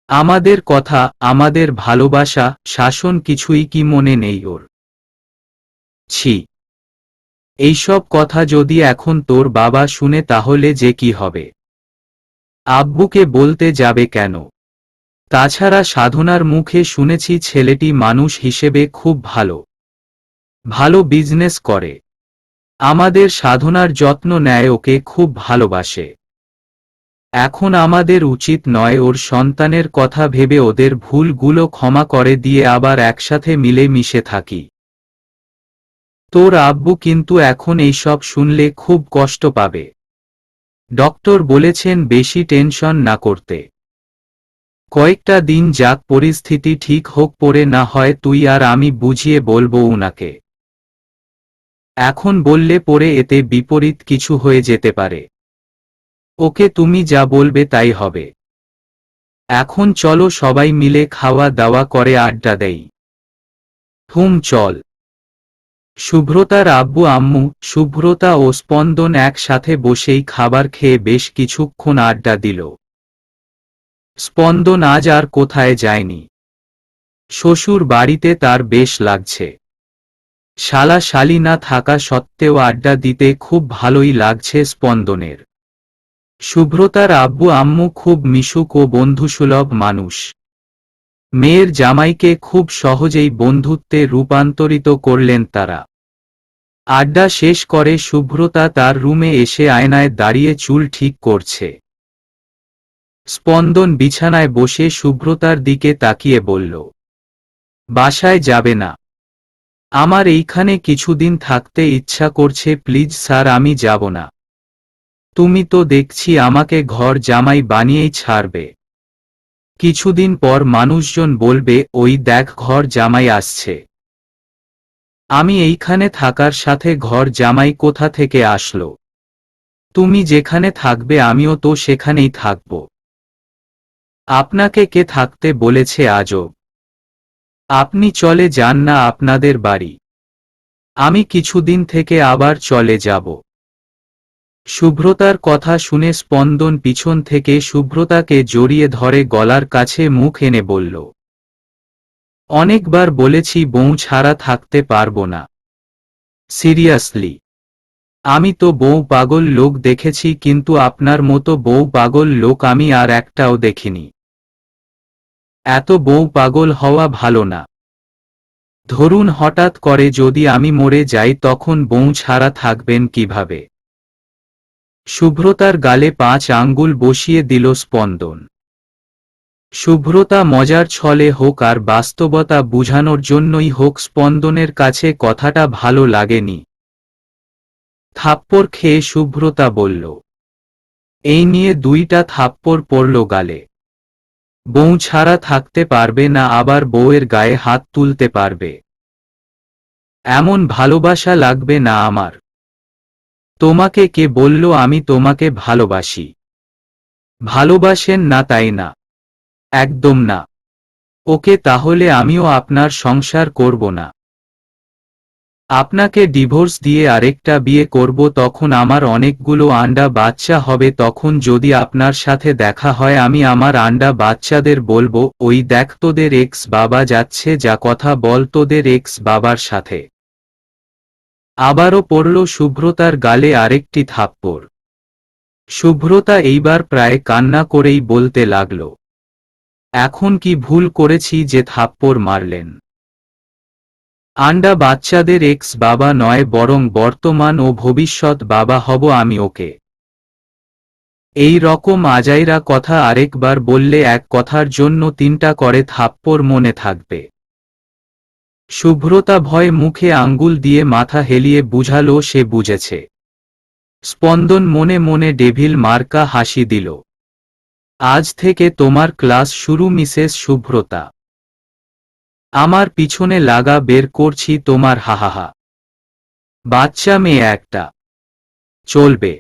আমাদের কথা, আমাদের ভালোবাসা, শাসন কিছুই কি মনে নেই ওর? ছি! এইসব কথা যদি এখন তোর বাবা শুনে তাহলে যে কি হবে? আব্বুকে বলতে যাবে কেন? তাছাড়া সাধনার মুখে শুনেছি ছেলেটি মানুষ হিসেবে খুব ভালো, ভালো বিজনেস করে। আমাদের সাধনার যত্ন নেয়, ওকে খুব ভালোবাসে। এখন আমাদের উচিত নয় ওর সন্তানের কথা ভেবে ওদের ভুলগুলো ক্ষমা করে দিয়ে আবার একসাথে মিলে মিশে থাকি? তোর আব্বু কিন্তু এখন এইসব শুনলে খুব কষ্ট পাবে। ডক্টর বলেছেন বেশি টেনশন না করতে। কয়েকটা দিন যাক, পরিস্থিতি ঠিক হোক, পরে না হয় তুই আর আমি বুঝিয়ে বলবো উনাকে। এখন বললে পরে এতে বিপরীত কিছু হয়ে যেতে পারে। ওকে, তুমি যা বলবে তাই হবে। এখন চলো সবাই মিলে খাওয়া দাওয়া করে আড্ডা দেই। চল। শুভ্রতার আব্বু আম্মু, শুভ্রতা ও স্পন্দন একসাথে বসেই খাবার খেয়ে বেশ কিছুক্ষণ আড্ডা দিল। স্পন্দন আজ আর কোথায় যায়নি। শ্বশুর বাড়িতে তার বেশ লাগছে। শালা শালি না থাকা সত্ত্বেও আড্ডা দিতে খুব ভালোই লাগছে স্পন্দনের। শুভ্রতার আব্বু আম্মু খুব মিশুক ও বন্ধুসুলভ মানুষ। মেয়ের জামাইকে খুব সহজেই বন্ধুত্বে রূপান্তরিত করলেন তারা। আড্ডা শেষ করে শুভ্রতা তার রুমে এসে আয়নায় দাঁড়িয়ে চুল ঠিক করছে। স্পন্দন বিছানায় বসে শুভ্রতার দিকে তাকিয়ে বলল, বাসায় যাবে না? আমার এইখানে কিছুদিন থাকতে ইচ্ছা করছে। প্লিজ স্যার, আমি যাব না। তুমি তো দেখছি আমাকে ঘর জামাই বানিয়েই ছাড়বে। কিছুদিন পর মানুষজন বলবে, ওই দেখ ঘর জামাই আসছে। আমি এইখানে থাকার সাথে ঘর জামাই কোথা থেকে আসলো? তুমি যেখানে থাকবে আমিও তো সেখানেই থাকব। আপনাকে কে থাকতে বলেছে আজব? আপনি চলে যান না আপনাদের বাড়ি। আমি কিছুদিন থেকে আবার চলে যাব। শুভ্রতার কথা শুনে স্পন্দন পিছন থেকে শুভ্রতাকে জড়িয়ে ধরে গলার কাছে মুখ এনে বলল, অনেকবার বলেছি বউ ছাড়া থাকতে পারবো না। সিরিয়াসলি, আমি তো বউ পাগল লোক দেখেছি, কিন্তু আপনার মতো বউ পাগল লোক আমি আর একটাও দেখিনি। এত বউ পাগল হওয়া ভালো না। ধরুন হঠাৎ করে যদি আমি মরে যাই, তখন বউ ছাড়া থাকবেন কিভাবে? শুভ্রতার গালে 5 আঙ্গুল বসিয়ে দিল স্পন্দন। শুভ্রতা মজার ছলে হোক আর বাস্তবতা বুঝানোর জন্যই হোক, স্পন্দনের কাছে কথাটা ভালো লাগেনি। থাপ্পড় খেয়ে শুভ্রতা বলল, এই নিয়ে 2টা থাপ্পড় পড়ল গালে। বউ ছাড়া থাকতে পারবে না, আবার বউয়ের গায়ে হাত তুলতে পারবে? এমন ভালোবাসা লাগবে না আমার। তোমাকে কে বলল আমি তোমাকে ভালোবাসি? ভালোবাসেন না তাই না? একদম না। ওকে, তাহলে আমিও আপনার সংসার করব না। আপনাকে ডিভোর্স দিয়ে আরেকটা বিয়ে করব, তখন আমার অনেকগুলো আন্ডা বাচ্চা হবে। তখন যদি আপনার সাথে দেখা হয়, আমি আমার আন্ডা বাচ্চাদের বলবো, ওই দেখ তোদের এক্স বাবা যাচ্ছে, যা কথা বল তোদের এক্স বাবার সাথে। আবারও পড়ল শুভ্রতার গালে আরেকটি থাপ্পড়। শুভ্রতা এইবার প্রায় কান্না করেই বলতে লাগল, এখন কি ভুল করেছি যে থাপ্পড় মারলেন? আন্ডা বাচ্চাদের এক্স বাবা নয়, বরং বর্তমান ও ভবিষ্যৎ বাবা হব আমি ওকে। এই রকম আজাইরা কথা আরেকবার বললে এক কথার জন্য 3টা করে থাপ্পড় মনে থাকবে। শুভ্রতা ভয়ে মুখে আঙ্গুল দিয়ে মাথা হেলিয়ে বুঝালো সে বুঝেছে। স্পন্দন মনে মনে ডেভিল মার্কা হাসি দিল। আজ থেকে তোমার ক্লাস শুরু মিসেস শুভ্রতা। আমার পিছনে লাগা বের করছি তোমার, হাহাহা। বাচ্চা মেয়ে একটা। চলবে।